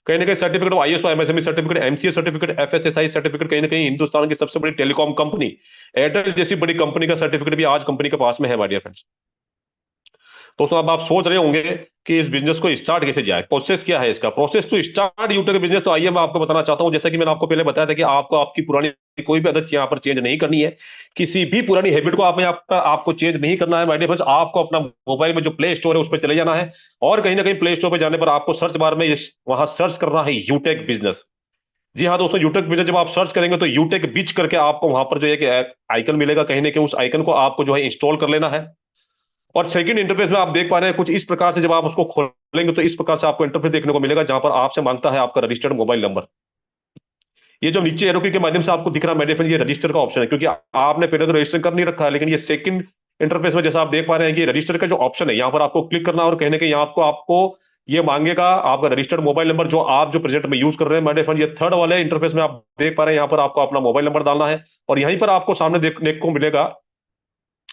कहीं ना कहीं certificate of ISO, MSME certificate, MCA certificate, FSSI certificate, कहीं ना कहीं हिंदुस्तान की सबसे बड़ी टेलीकॉम कंपनी एयरटेल जैसी बड़ी कंपनी का सर्टिफिकेट भी आज कंपनी के पास में है माय डियर फ्रेंड्स। दोस्तों अब आप सोच रहे होंगे कि इस बिजनेस को स्टार्ट कैसे जाए, प्रोसेस क्या है इसका, process to start YouTube business. तो आइए मैं आपको बताना चाहता हूं, जैसा कि मैंने आपको पहले बताया था कि आपको आपकी पुरानी कोई भी आदत यहाँ पर चेंज नहीं करनी है, किसी भी पुरानी हैबिट को आपको चेंज नहीं करना है माय डियर फ्रेंड्स। आपको अपना मोबाइल में जो प्ले स्टोर है उस पर चले जाना है, और कहीं ना कहीं प्ले स्टोर पर जाने पर आपको सर्च बार में वहां सर्च करना है यूटेक बिजनेस। जी हाँ दोस्तों, यूटेक बिजनेस जब आप सर्च करेंगे तो यूटेक बिच करके आपको वहां पर जो है कि आइकन मिलेगा, कहीं ना कहीं उस आइकन को आपको जो है इंस्टॉल कर लेना है। और सेकंड इंटरफेस में आप देख पा रहे हैं कुछ इस प्रकार से, जब आप उसको खोलेंगे तो इस प्रकार से आपको इंटरफेस देखने को मिलेगा, जहां पर आपसे मांगता है आपका रजिस्टर्ड मोबाइल नंबर। ये जो नीचे एरो की के माध्यम से आपको दिख रहा है मेरे फ्रेंड, ये रजिस्टर का ऑप्शन है, क्योंकि आपने पहले तो रजिस्टर कर नहीं रखा है, लेकिन ये सेकंड इंटरफेस में जैसा आप देख पा रहे हैं कि रजिस्टर का जो ऑप्शन है यहाँ पर आपको क्लिक करना है, और कहीं ना कहीं आपको ये मांगेगा आपका रजिस्टर्ड मोबाइल नंबर जो आप जो प्रोजेक्ट में यूज कर रहे हैं मेरे फ्रेंड। ये थर्ड वाले इंटरफेस में आप देख पा रहे हैं, यहाँ पर आपको अपना मोबाइल नंबर डालना है, और यहीं पर आपको सामने देखने को मिलेगा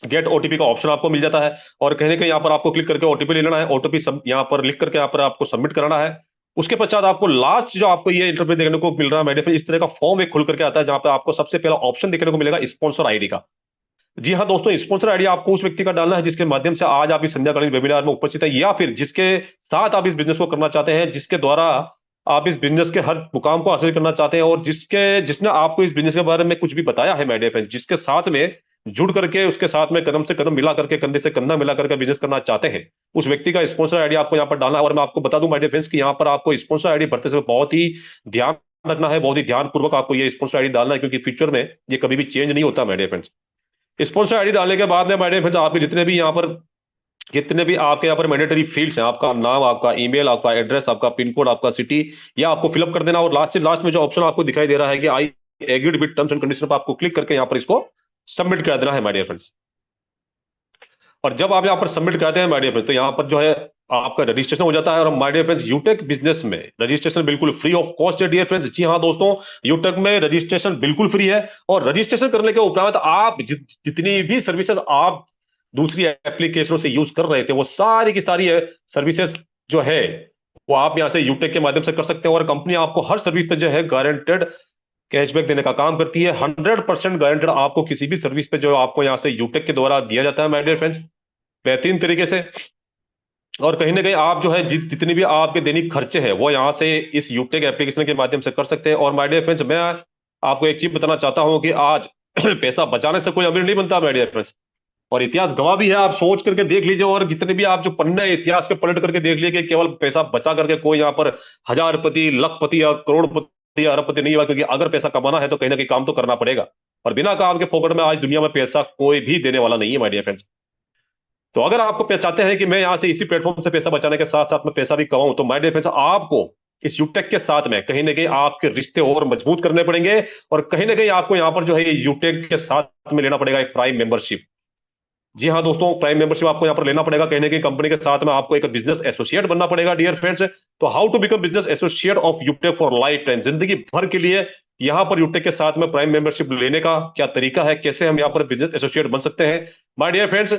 गेट ओटीपी का ऑप्शन आपको मिल जाता है, और कहीं ना कहीं यहाँ पर आपको क्लिक करके ओटीपी ले लेना है, ओटीपी यहाँ पर लिख करके यहाँ पर आपको सबमिट कराना है। उसके पश्चात आपको लास्ट जो आपको ये इंटरफेस देखने को मिल रहा है मेरे फ्रेंड, इस तरह का फॉर्म एक खुल करके आता है, जहां पे आपको सबसे पहला ऑप्शन देखने को मिलेगा स्पॉन्सर आईडी का। जी हाँ दोस्तों, स्पॉन्सर आईडी आपको उस व्यक्ति का डालना है जिसके माध्यम से आज आप इस संध्याकालीन वेबिनार में उपस्थित है, या फिर जिसके साथ आप इस बिजनेस को करना चाहते हैं, जिसके द्वारा आप इस बिजनेस के हर मुकाम को हासिल करना चाहते हैं, और जिसने आपको इस बिजनेस के बारे में कुछ भी बताया है मेरे फ्रेंड, जिसके साथ में जुड़ करके उसके साथ में कदम से कदम मिला करके, कंधे से कंधा मिला करके बिजनेस करना चाहते हैं, उस व्यक्ति का स्पॉन्सर आईडी आपको यहाँ पर डालना है। और मैं आपको बता दूं माय डियर फ्रेंड्स कि यहाँ पर आपको स्पॉन्सर आईडी भरते समय बहुत ही ध्यान रखना है, बहुत ही ध्यानपूर्वक आपको ये स्पॉन्सर आईडी डालना है, क्योंकि फ्यूचर में ये कभी भी चेंज नहीं होता my dear friends. Sponsor ID डालने के बाद में माय डियर फ्रेंड्स आपके जितने भी आपके यहाँ पर मैंडेटरी फील्ड्स हैं, आपका नाम, आपका ईमेल, आपका एड्रेस, आपका पिन कोड, आपका सिटी, या आपको फिलअप कर देना। और लास्ट में जो ऑप्शन आपको दिखाई दे रहा है कि I agreed with terms and condition पर आपको क्लिक करके यहाँ पर इसको सबमिट कर देना है माय डियर फ्रेंड्स। और जब आप यहाँ पर सबमिट करते हैं माय डियर फ्रेंड्स, तो यहाँ पर जो है आपका रजिस्ट्रेशन हो जाता है। और my dear friends, Utech business में रजिस्ट्रेशन बिल्कुल फ्री ऑफ कॉस्ट है डियर फ्रेंड्स। जी हाँ दोस्तों, यूटेक में रजिस्ट्रेशन बिल्कुल फ्री है, और रजिस्ट्रेशन करने के उपरांत आप जितनी भी सर्विसेज आप दूसरी एप्लीकेशनों से यूज कर रहे थे, वो सारी की सारी सर्विसेज जो है वो आप यहाँ से यूटेक के माध्यम से कर सकते हैं। और कंपनी आपको हर सर्विस पे जो है गारंटेड कैशबैक देने का काम करती है, 100% गारंटेड आपको किसी भी सर्विस पे जो आपको यहाँ से यूटेक के द्वारा दिया जाता है माय डियर फ्रेंड्स, बेहतरीन तरीके से। और कहीं ना कहीं आप जो है जितनी भी आपके दैनिक खर्चे हैं वो यहाँ से इस यूटेक एप्लीकेशन के माध्यम से कर सकते हैं। और माय डियर फ्रेंड्स, मैं आपको एक चीज बताना चाहता हूँ कि आज पैसा बचाने से कोई अमीर नहीं बनता माय डियर फ्रेंड्स, और इतिहास गवाह भी है। आप सोच करके देख लीजिए, और जितने भी आप जो पन्ने इतिहास के पलट करके देख लीजिए कि केवल पैसा बचा करके कोई यहाँ पर हजारपति, लखपति या करोड़पति या अरबपति नहीं हुआ, क्योंकि अगर पैसा कमाना है तो कहीं ना कहीं काम तो करना पड़ेगा, और बिना काम के फोकट में आज दुनिया में पैसा कोई भी देने वाला नहीं है माय डियर फ्रेंड्स। तो अगर आपको चाहते हैं कि मैं यहाँ से इसी प्लेटफॉर्म से पैसा बचाने के साथ साथ में पैसा भी कमाऊं, तो माय डियर फ्रेंड्स आपको इस यूटेक के साथ में कहीं ना कहीं आपके रिश्ते और मजबूत करने पड़ेंगे, और कहीं ना कहीं आपको यहाँ पर जो है यूटेक के साथ में लेना पड़ेगा एक प्राइम मेंबरशिप। जी हाँ दोस्तों, प्राइम मेंबरशिप आपको यहाँ पर लेना पड़ेगा, कहीं ना कहीं कंपनी के साथ में आपको एक बिजनेस एसोसिएट बनना पड़ेगा डियर फ्रेंड्स। तो how to become business associate of Utech for life time, जिंदगी भर के लिए यहाँ पर यूटेक के साथ में प्राइम मेंबरशिप लेने का क्या तरीका है, कैसे हम यहाँ पर बिजनेस एसोसिएट बन सकते हैं माय डियर फ्रेंड्स।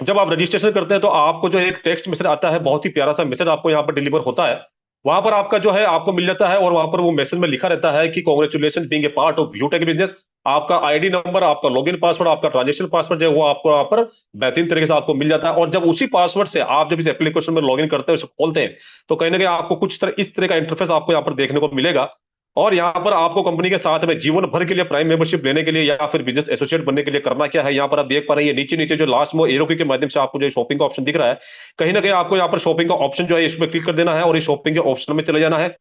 जब आप रजिस्ट्रेशन करते हैं तो आपको जो एक टेक्स्ट मैसेज आता है, बहुत ही प्यारा सा मैसेज आपको यहाँ पर डिलीवर होता है, वहां पर आपका जो है आपको मिल जाता है, और वहां पर वो मैसेज में लिखा रहता है कि congratulation being a part of Utech business. आपका आईडी नंबर, आपका लॉगिन पासवर्ड, आपका ट्रांजेक्शन पासवर्ड जो है वो आपको यहाँ पर बेहतरीन तरीके से आपको मिल जाता है। और जब उसी पासवर्ड से आप जब इस एप्लीकेशन में लॉगिन करते हैं, उसे खोलते हैं, तो कहीं ना कहीं आपको कुछ इस तरह का इंटरफेस आपको यहाँ पर देखने को मिलेगा। और यहाँ पर आपको कंपनी के साथ में जीवन भर के लिए प्राइम मेंबरशिप लेने के लिए या फिर बिजनेस एसोसिएट बनने के लिए करना क्या है, यहाँ पर आप देख पा रहे हैं नीचे नीचे जो लास्ट में एरो के माध्यम से आपको जो शॉपिंग का ऑप्शन दिख रहा है, कहीं ना कहीं आपको यहाँ पर शॉपिंग का ऑप्शन जो है इसमें क्लिक कर देना है, और इस शॉपिंग के ऑप्शन में चले जाना है।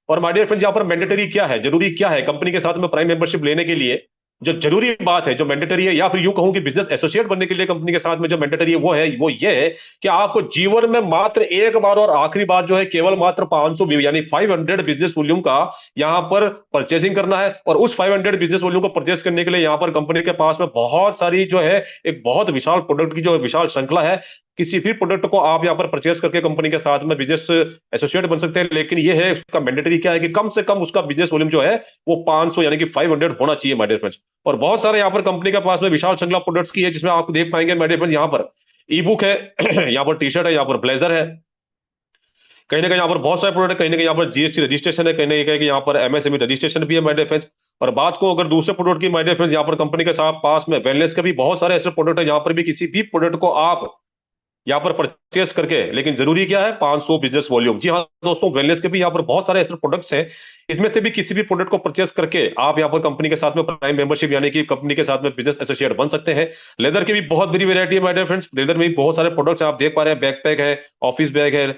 और माय डियर फ्रेंड्स, यहाँ पर मैंडेटरी क्या है, जरूरी क्या है कंपनी के साथ में प्राइम मेंबरशिप लेने के लिए, जो जरूरी बात है, जो मैंडेटरी है, या फिर यूं कहूं कि बिजनेस एसोसिएट बनने के लिए कंपनी के साथ में जो मैंडेटरी है वो ये है कि आपको जीवन में मात्र एक बार और आखिरी बार जो है केवल मात्र 500 यानी 500 बिजनेस वॉल्यूम का यहां पर परचेसिंग करना है। और उस 500 बिजनेस वॉल्यूम को परचेस करने के लिए यहां पर कंपनी के पास में बहुत सारी जो है एक बहुत विशाल प्रोडक्ट की जो विशाल श्रृंखला है, किसी भी प्रोडक्ट को आप यहाँ पर परचेस करके कंपनी के साथ में बिजनेस एसोसिएट बन सकते हैं, लेकिन ये है उसका मैंडेटरी क्या है कि कम से कम उसका बिजनेस वॉल्यूम जो है वो 500 यानी कि 500 होना चाहिए माय डियर फ्रेंड्स। और बहुत सारे यहाँ पर कंपनी के पास में विशाल श्रृंखला प्रोडक्ट्स की है, जिसमें आप देख पाएंगे माय डियर फ्रेंड्स यहाँ पर ई बुक है, यहाँ पर टी शर्ट है, यहाँ पर ब्लेजर है, कहीं ना कहीं यहाँ पर बहुत सारे प्रोडक्ट, कहीं ना कहीं यहाँ पर जीएसटी रजिस्ट्रेशन है, कहीं ना कहीं यहाँ पर एमएसएमई रजिस्ट्रेशन भी है माय डियर फ्रेंड्स। और बात को अगर दूसरे प्रोडक्ट की माय डियर फ्रेंड्स, यहाँ पर कंपनी के साथ पास में वेलनेस के भी बहुत सारे ऐसे प्रोडक्ट है, जहां पर भी किसी भी प्रोडक्ट को आप यहाँ पर परचेस करके, लेकिन जरूरी क्या है 500 बिजनेस वॉल्यूम। जी हाँ दोस्तों, वेलनेस के भी यहाँ पर बहुत सारे ऐसे प्रोडक्ट्स हैं, इसमें से भी किसी भी प्रोडक्ट को परचेस करके आप यहाँ पर कंपनी के साथ में प्राइम मेंबरशिप यानी कि कंपनी के साथ में बिजनेस एसोसिएट बन सकते हैं। लेदर की भी बहुत बड़ी वैरायटी है माय डियर फ्रेंड्स, लेदर में भी बहुत सारे प्रोडक्ट्स आप देख पा रहे हैं, बैकपैक है, ऑफिस बैग है,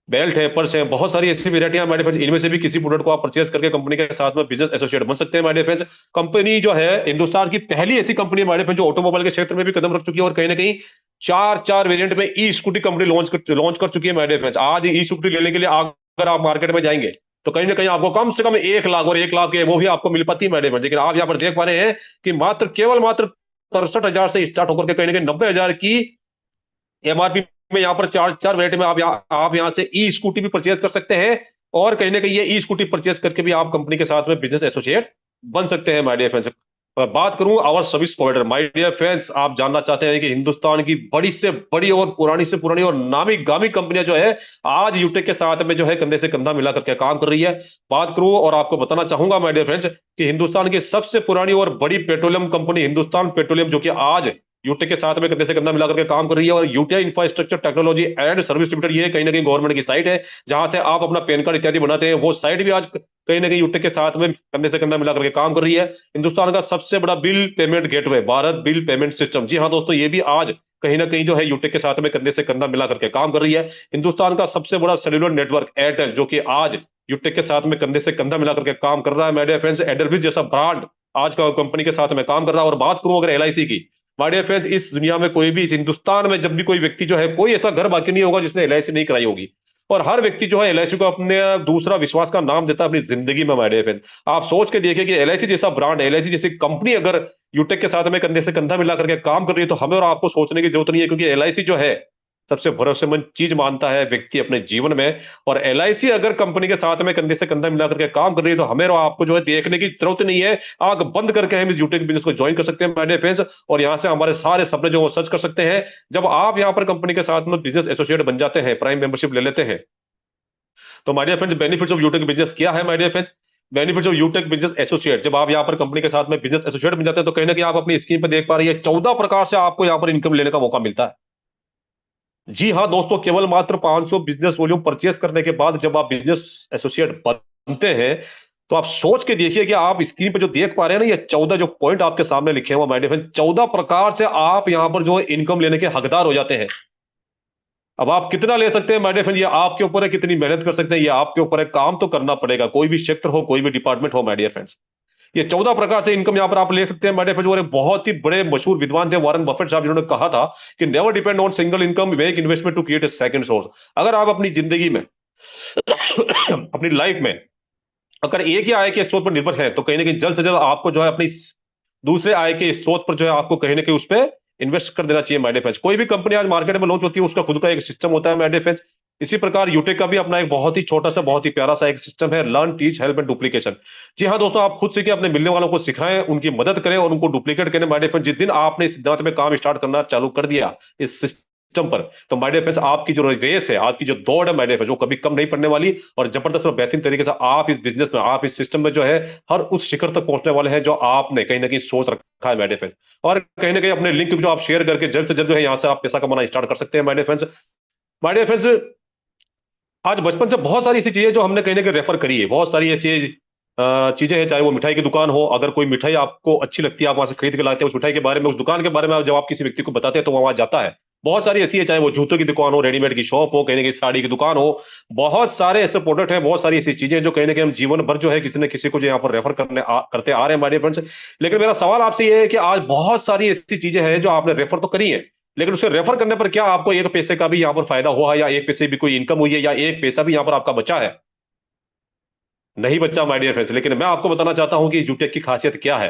बेल्ट है, पर्स है, बहुत सारी ऐसी वेरायटियां माय डियर फ्रेंड्स, इनमें से भी किसी प्रोडक्ट को आप परचेस करके कंपनी के साथ में बिजनेस एसोसिएट बन सकते हैं माय डियर फ्रेंड्स। कंपनी जो है हिंदुस्तान की पहली ऐसी कंपनी है माय डियर फ्रेंड्स जो ऑटोमोबाइल के क्षेत्र में भी कदम रख चुकी है, और कहीं ना कहीं चार वेरिएंट में ई स्कूटी कंपनी लॉन्च कर चुकी है माय डियर फ्रेंड्स। आज ई स्कूटी लेने के लिए अगर आप मार्केट में जाएंगे तो कहीं ना कहीं आपको कम से कम 1 लाख और 1 लाख के वो भी आपको मिल पाती है माय डियर फ्रेंड्स, लेकिन आप यहाँ पर देख पा रहे हैं कि मात्र 63,000 से स्टार्ट होकर के कहीं ना कहीं 90,000 की एमआरपी में यहाँ पर चार वेरायटी में आप यहाँ से ई स्कूटी भी परचेज कर सकते हैं, और कहीं ना कहीं ये ई स्कूटी परचेज करके भी आप कंपनी के साथ में बिजनेस एसोसिएट बन सकते हैं माय डियर फ्रेंड्स। बात करूं our service provider my dear friends, आप जानना चाहते हैं कि हिंदुस्तान की बड़ी से बड़ी और पुरानी से पुरानी और नामी गामी कंपनियां जो है आज यूटेक के साथ में जो है कंधे से कंधा मिला करके काम कर रही है। बात करूं और आपको बताना चाहूंगा माय डियर फ्रेंड्स कि हिंदुस्तान की सबसे पुरानी और बड़ी पेट्रोलियम कंपनी हिंदुस्तान पेट्रोलियम, जो कि आज यूटेक के साथ में कंधे से कंधा मिला करके काम कर रही है, और UTI infrastructure technology and service limited, ये कहीं ना कहीं गवर्नमेंट की साइट है जहां से आप अपना पैन कार्ड इत्यादि बनाते हैं, वो साइट भी आज कहीं ना कहीं यूटेक के साथ में कंधे से कंधा मिला करके काम कर रही है। हिंदुस्तान का सबसे बड़ा bill payment gateway Bharat bill payment system, जी हाँ दोस्तों, ये भी आज कहीं ना कहीं जो है यूटेक के साथ में कंधे से कंधा मिला करके काम कर रही है। हिंदुस्तान का सबसे बड़ा सेल्युलर नेटवर्क एयरटेल, जो कि आज यूटेक के साथ में कंधे से कंधा मिला करके काम कर रहा है माय डियर फ्रेंड्स। एडलविस जैसा ब्रांड आज का कंपनी के साथ में काम कर रहा है। और बात करूं अगर एलआईसी की, माय डियर फ्रेंड्स, इस दुनिया में कोई भी, इस हिंदुस्तान में जब भी कोई व्यक्ति जो है, कोई ऐसा घर बाकी नहीं होगा जिसने एलआईसी नहीं कराई होगी, और हर व्यक्ति जो है एलआईसी को अपने दूसरा विश्वास का नाम देता है अपनी जिंदगी में माय डियर फ्रेंड्स। आप सोच के देखिए कि एलआईसी जैसा ब्रांड, एलआईसी जैसी कंपनी अगर यूटेक के साथ में कंधे से कंधा मिला करके काम कर रही है, तो हमें और आपको सोचने की जरूरत नहीं है, क्योंकि एलआईसी जो है सबसे भरोसेमंद चीज मानता है व्यक्ति अपने जीवन में। और एलआईसी अगर कंपनी के साथ में कंधे से कंधा मिला करके काम कर रही है, तो हमें और आपको जो है देखने की जरूरत नहीं है, आंख बंद करके हम इस यूटेक बिजनेस को ज्वाइन कर सकते हैं माय डियर फ्रेंड्स, और यहां से हमारे सारे सपने जो वो सच कर सकते हैं। जब आप यहां पर कंपनी के साथ में बिजनेस एसोसिएट बन जाते हैं, प्राइम मेंबरशिप ले लेते हैं, तो my dear friends benefits of Utech business क्या है my dear friends? Benefits of Utech business associate, जब आप यहां पर कंपनी के साथ में बिजनेस एसोसिएट बन जाते हैं, तो कहीं ना कहीं आप अपनी स्क्रीन पर देख पा रही है 14 प्रकार से आपको यहां पर इनकम लेने का मौका मिलता है। जी हाँ दोस्तों, केवल मात्र 500 बिजनेस वॉल्यूम परचेस करने के बाद जब आप बिजनेस एसोसिएट बनते हैं, तो आप सोच के देखिए कि आप स्क्रीन पे जो देख पा रहे हैं ना, ये 14 जो पॉइंट आपके सामने लिखे हुए माय डियर फ्रेंड्स, 14 प्रकार से आप यहां पर जो इनकम लेने के हकदार हो जाते हैं। अब आप कितना ले सकते हैं माय डियर फ्रेंड्स, ये आपके ऊपर है, कितनी मेहनत कर सकते हैं ये आपके ऊपर है, काम तो करना पड़ेगा, कोई भी क्षेत्र हो, कोई भी डिपार्टमेंट हो माय डियर फ्रेंड्स। ये 14 प्रकार से इनकम यहां पर आप ले सकते हैं माय डियर फ्रेंड्स। और एक बहुत ही बड़े मशहूर विद्वान थे वॉरेन बफेट साहब, जिन्होंने कहा था कि never depend on single income, make investment to create a second source. अगर आप अपनी जिंदगी में अपनी लाइफ में अगर एक ही आय के स्रोत पर निर्भर है, तो कहीं ना कहीं जल्द से जल्द आपको जो है अपनी दूसरे आय के स्रोत पर जो है आपको कहीं ना कहीं उस पर इन्वेस्ट कर देना चाहिए माय डियर फ्रेंड्स। कोई भी कंपनी आज मार्केट में लॉन्च होती है, उसका खुद का एक सिस्टम होता है माय डियर फ्रेंड्स। इसी प्रकार यूटेक का भी अपना एक बहुत ही छोटा सा, बहुत ही प्यारा सा एक सिस्टम है, learn teach help and duplication. जी हाँ दोस्तों, आप खुद सीखे, अपने मिलने वालों को सिखाएं, उनकी मदद करें और उनको डुप्लीकेट करें माय डियर फ्रेंड्स। जिस दिन आपने इस सिद्धांत में काम स्टार्ट करना चालू कर दिया इस सिस्टम पर, तो माय डियर फ्रेंड्स आपकी जो रेस है, आपकी जो दौड़ है माय डियर फ्रेंड्स, वो कभी कम नहीं पड़ने वाली, और जबरदस्त और बेहतरीन तरीके से आप इस बिजनेस में, आप इस सिस्टम में जो है हर उस शिखर तक पहुंचने वाले हैं जो आपने कहीं ना कहीं सोच रखा है माय डियर फ्रेंड्स। और कहीं ना कहीं अपने लिंक जो आप शेयर करके जल्द से जल्द जो है यहाँ से आप पैसा कमाना स्टार्ट कर सकते हैं my dear friends. My dear friends, आज बचपन से बहुत सारी ऐसी चीजें जो हमने कहीं ना कहीं रेफर करी है, बहुत सारी ऐसी चीजें हैं, चाहे वो मिठाई की दुकान हो, अगर कोई मिठाई आपको अच्छी लगती है आप वहां से खरीद के लाते हैं, उस मिठाई के बारे में, उस दुकान के बारे में जब आप किसी व्यक्ति को बताते हैं तो वो वहां जाता है। बहुत सारी ऐसी है, चाहे वो जूतों की दुकान हो, रेडीमेड की शॉप हो, कहीं ना कहीं साड़ी की दुकान हो, बहुत सारे ऐसे प्रोडक्ट हैं, बहुत सारी ऐसी चीजें जो कहीं ना कहीं हम जीवन भर जो है किसी न किसी को जो यहाँ पर रेफर करते आ रहे हैं हमारे फ्रेंड्स। लेकिन मेरा सवाल आपसे ये है कि आज बहुत सारी ऐसी चीजें हैं जो आपने रेफर तो करी है, लेकिन उसे रेफर करने पर क्या आपको एक पैसे का भी यहाँ पर फायदा हुआ है, या एक पैसे भी कोई इनकम हुई है, या एक पैसा भी यहाँ पर आपका बचा है? नहीं बच्चा माय डियर फ्रेंड्स। लेकिन मैं आपको बताना चाहता हूं कि यूटेक की खासियत क्या है।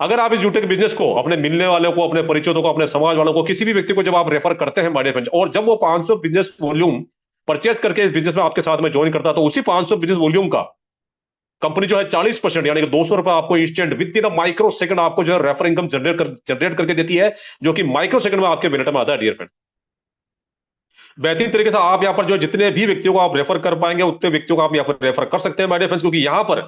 अगर आप इस यूटेक बिजनेस को अपने मिलने वालों को, अपने परिचितों को, अपने समाज वालों को, किसी भी व्यक्ति को जब आप रेफर करते हैं माय डियर फ्रेंड्स, और जब वो 500 बिजनेस वॉल्यूम परचेस करके इस बिजनेस में आपके साथ में ज्वाइन करता है, तो उसी 500 बिजनेस वॉल्यूम का कंपनी जो है 40% यानी कि 200 रुपए आपको instant with in a micro second आपको जो है रेफर इनकम जनरेट करके देती है, जो कि माइक्रो सेकंड में आपके मिनट में आता है डियर फ्रेंड। बेहतरीन तरीके से आप यहां पर जो जितने भी व्यक्तियों को आप रेफर कर पाएंगे उतने व्यक्तियों को आप यहां पर रेफर कर सकते हैं माय डियर फ्रेंड्स, क्योंकि यहां पर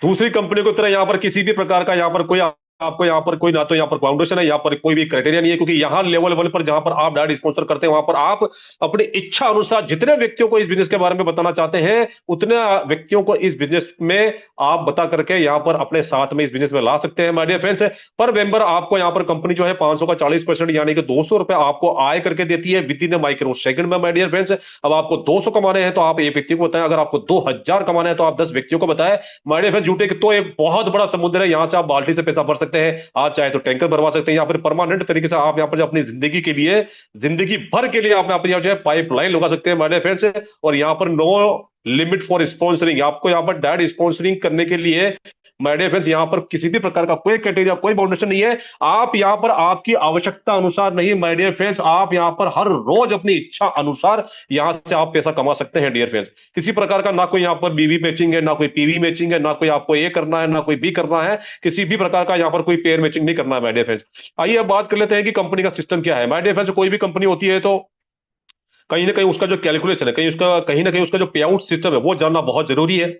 दूसरी कंपनी की तरह यहां पर किसी भी प्रकार का यहां पर कोई आपको यहां पर कोई ना तो यहां पर फाउंडेशन है, यहां पर कोई भी क्राइटेरिया नहीं है, क्योंकि यहां लेवल 1 पर जहां पर आप डायरेक्ट स्पॉन्सर करते हैं वहां पर आप अपनी इच्छा अनुसार जितने व्यक्तियों को इस बिजनेस के बारे में बताना चाहते हैं उतने व्यक्तियों को इस बिजनेस में आप बता करके यहां पर अपने साथ में इस बिजनेस में ला सकते हैं माय डियर फ्रेंड्स। पर मेंबर आपको यहां पर कंपनी जो है 500 का 40% यानी कि 200 रुपए आपको आय करके देती है विद इन माइक्रो सेकंड में माय डियर फ्रेंड्स। अब आपको 200 कमाने हैं तो आप एक व्यक्ति को बताएं, अगर आपको 2000 कमाने हैं तो आप 10 व्यक्तियों को बताएं माय डियर फ्रेंड्स। यूटेक तो एक बहुत बड़ा समुद्र है, यहां से आप बाल्टी से पैसा भर सकते हैं, आप चाहे तो टैंकर भरवा सकते हैं, या फिर परमानेंट तरीके से आप यहां पर अपनी जिंदगी के लिए, जिंदगी भर के लिए आप यहां पर जो है पाइपलाइन लगा सकते हैं माय डियर फ्रेंड्स। और यहां पर नो लिमिट फॉर स्पॉन्सरिंग, आपको यहां पर डायरेक्ट स्पॉन्सरिंग करने के लिए माय डियर फ्रेंड्स यहां पर किसी भी प्रकार का कोई क्राइटेरिया, कोई बाउंडेशन नहीं है। आप यहां पर आपकी आवश्यकता अनुसार नहीं माय डियर फ्रेंड्स, आप यहां पर हर रोज अपनी इच्छा अनुसार यहां से आप पैसा कमा सकते हैं डियर फ्रेंड्स। किसी प्रकार का ना कोई यहां पर बीवी मैचिंग है, ना कोई पीवी मैचिंग है, ना कोई आपको ए करना है, ना कोई बी करना है, किसी भी प्रकार का यहां पर कोई पेयर मैचिंग नहीं करना है माय डियर फ्रेंड्स। आइए अब बात कर लेते हैं कि कंपनी का सिस्टम क्या है माय डियर फ्रेंड्स। कोई भी कंपनी होती है तो कहीं ना कहीं उसका जो कैलकुलेशन है, कहीं ना कहीं उसका जो पे आउट सिस्टम है वो जानना बहुत जरूरी है।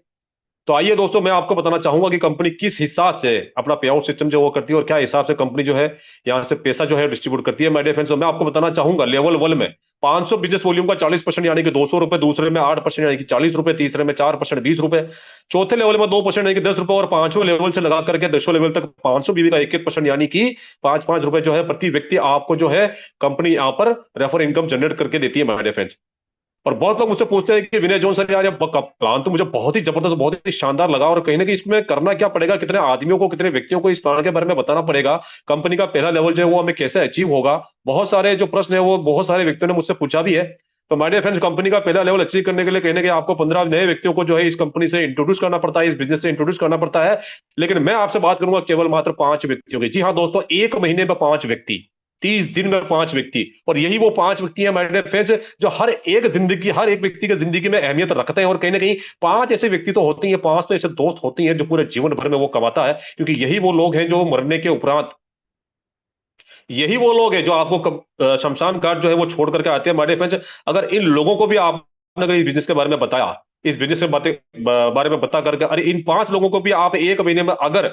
तो आइए दोस्तों मैं आपको बताना चाहूंगा कि कंपनी किस हिसाब से अपना पे आउट सिस्टम जो वो करती है और क्या हिसाब से कंपनी जो है यहां से पैसा जो है डिस्ट्रीब्यूट करती है माय डियर फ्रेंड्स। तो मैं आपको बताना चाहूंगा लेवल 1 में 500 बिजनेस वॉल्यूम का 40% यानी कि 200 रुपए, दूसरे में 8% यानी कि 40 रुपए, तीसरे में 4% 20 रुपए, चौथे लेवल में 2% यानी कि 10 रुपए, और पांचवें लेवल से लगा करके 10वें लेवल तक 500 बीवी का 1% यानी कि 5-5 रुपए जो है प्रति व्यक्ति आपको जो है कंपनी यहां पर रेफर इनकम जनरेट करके देती है माय डियर फ्रेंड्स। और बहुत लोग मुझसे पूछते हैं कि विनय जॉन सर यार ये प्लान तो मुझे बहुत ही जबरदस्त, बहुत ही शानदार लगा, और कहीं ना कहीं इसमें करना क्या पड़ेगा, कितने आदमियों को, कितने व्यक्तियों को इस प्लान के बारे में बताना पड़ेगा, कंपनी का पहला लेवल जो है वो हमें कैसे अचीव होगा। बहुत सारे जो प्रश्न है वो बहुत सारे व्यक्तियों ने मुझसे पूछा भी है। तो माय डियर फ्रेंड्स कंपनी का पहला लेवल अचीव करने के लिए कहीं ना कहीं आपको 15 नए व्यक्तियों को जो है इस कंपनी से इंट्रोड्यूस करना पड़ता है, इस बिजनेस से इंट्रोड्यूस करना पड़ता है। लेकिन मैं आपसे बात करूंगा केवल मात्र 5 व्यक्तियों की। जी हाँ दोस्तों, एक महीने में 5 व्यक्ति, 30 दिन में 5 व्यक्ति, और यही वो 5 व्यक्ति हैं माय डियर फ्रेंड्स जो हर एक व्यक्ति की जिंदगी में अहमियत रखते हैं। और कहीं ना कहीं 5 ऐसे व्यक्ति तो होते हैं, 5 तो ऐसे दोस्त होते हैं जो पूरे जीवन भर में वो कमाता है, क्योंकि यही वो लोग हैं जो मरने के उपरांत, यही वो लोग हैं जो आपको शमशान घाट जो है वो छोड़ करके आते हैं माय डियर फ्रेंड्स। अगर इन लोगों को भी आपने अगर इस बिजनेस के बारे में बताया, इस बिजनेस के बारे में बता करके, अरे इन 5 लोगों को भी आप एक महीने में अगर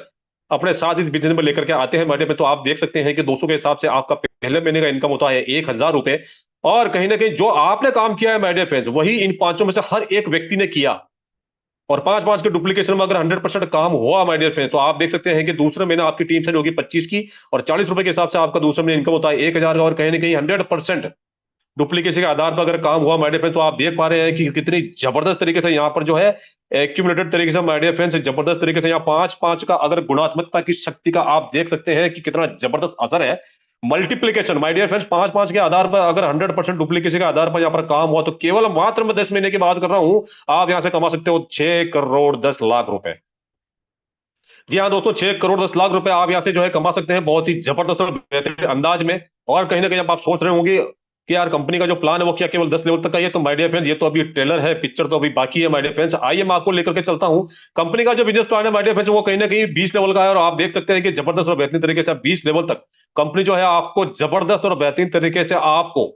अपने साथ इस बिजनेस में लेकर के आते हैं माय डियर फ्रेंड्स, तो आप देख सकते हैं कि 200 के हिसाब से आपका पहले महीने का इनकम होता है 1000 रुपए। और कहीं ना कहीं जो आपने काम किया है माय डियर फ्रेंड्स वही इन 5 में से हर एक व्यक्ति ने किया, और 5-5 के डुप्लीकेशन में अगर 100% काम हुआ माय डियर फ्रेंड्स, तो आप देख सकते हैं कि दूसरे महीने आपकी टीम सेट होगी 25 की, और 40 रुपए के हिसाब से आपका दूसरे महीने इनकम होता है 1000 का। और कहीं ना कहीं 100% डुप्लीकेशन के आधार पर अगर काम हुआ माय डियर फ्रेंड्स, तो आप देख पा रहे हैं कि कितनी जबरदस्त तरीके से यहाँ पर जो है एक्यूमुलेटेड तरीके से माय डियर फ्रेंड्स, जबरदस्त तरीके से यहाँ 5-5 का अगर गुणात्मकता की शक्ति का आप देख सकते हैं कि कितना जबरदस्त असर है। मल्टीप्लीकेशन माय डियर फ्रेंड्स 5-5 के आधार पर अगर 100% डुप्लीकेशन के आधार पर यहाँ पर काम हुआ, तो केवल मात्र मैं 10 महीने की बात कर रहा हूं, आप यहां से कमा सकते हो 6 करोड़ 10 लाख रुपए। जी हाँ दोस्तों, 6 करोड़ 10 लाख रुपए आप यहां से जो है कमा सकते हैं बहुत ही जबरदस्त और बेहतरीन अंदाज में। और कहीं ना कहीं अब आप सोच रहे होंगे कि यार कंपनी का जो प्लान है वो क्या केवल 10 लेवल तक का ही है, तो माय डियर फ्रेंड्स ये तो अभी ट्रेलर है, पिक्चर तो अभी बाकी है माय डियर फ्रेंड्स। आइए मैं आपको लेकर के चलता हूं कंपनी का जो बिजनेस प्लान है माय डियर फ्रेंड्स, वो कहीं ना कहीं 20 लेवल का है, और आप देख सकते हैं कि जबरदस्त और बेहतरीन तरीके से 20 लेवल तक कंपनी जो है आपको जबरदस्त और बेहतरीन तरीके से आपको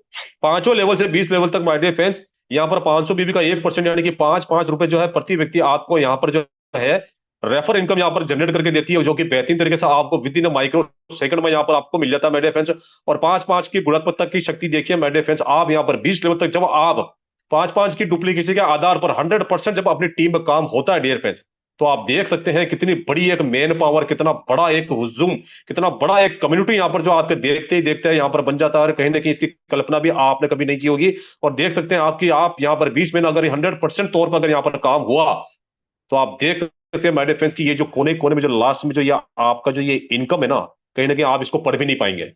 5वें लेवल से 20 लेवल तक माय डियर फ्रेंड्स यहाँ पर 500 बीबी का 1% यानी कि 5-5 रुपए जो है प्रति व्यक्ति आपको यहाँ पर जो है रेफर इनकम यहाँ पर जनरेट करके देती है, जो कि बेहतरीन तरीके से आपको विद इन माइक्रो सेकंड में यहाँ पर आपको मिल जाता है माय डियर फ्रेंड्स। और 5-5 की गुणवत्ता की शक्ति देखिए माय डियर फ्रेंड्स, आप यहाँ पर 20 लेवल तक जब आप 5-5 की डुप्लीकेसी के आधार पर 100% जब अपनी टीम में काम होता है डियर फ्रेंड्स, तो आप देख सकते हैं कितनी बड़ी एक मैन पावर, कितना बड़ा एक हुजूम, कितना बड़ा एक कम्युनिटी यहाँ पर जो आपके देखते ही देखते हैं यहाँ पर बन जाता है। और कहीं ना कहीं इसकी कल्पना भी आपने कभी नहीं की होगी। और देख सकते हैं आप यहाँ पर 20 महीने अगर 100% तौर पर अगर यहाँ पर काम हुआ, तो आप देख सकते हैं माय डियर फ्रेंड्स की ये जो कोने कोने में जो लास्ट में जो ये आपका जो ये इनकम है ना, कहीं ना कहीं आप इसको पढ़ भी नहीं पाएंगे।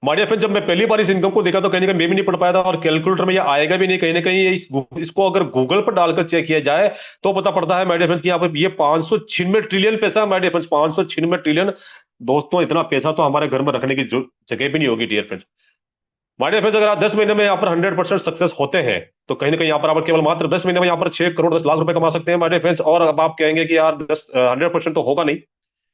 माय डियर फ्रेंड, जब मैं पहली बार इस इनकम को देखा तो कहीं ना कहीं मैं भी नहीं पढ़ पाया था, और कैलकुलेटर में ये आएगा भी नहीं। कहीं ना कहीं इसको अगर गूगल पर डालकर चेक किया जाए तो पता पड़ता है माय डियर फ्रेंड्स कि यहाँ पर ये 596 ट्रिलियन पैसा, माय डियर फ्रेंड्स 596 ट्रिलियन। दोस्तों, इतना पैसा तो हमारे घर में रखने की जगह भी नहीं होगी dear friends. My dear friends, अगर आप 10 महीने में यहाँ पर 100% सक्सेस होते हैं तो कहीं ना कहीं यहाँ पर आप केवल मात्र 10 महीने में यहाँ पर 6 करोड़ 10 लाख रुपए कमा सकते हैं माय डियर फ्रेंड्स। और अब आप कहेंगे कि यार 100% तो होगा नहीं,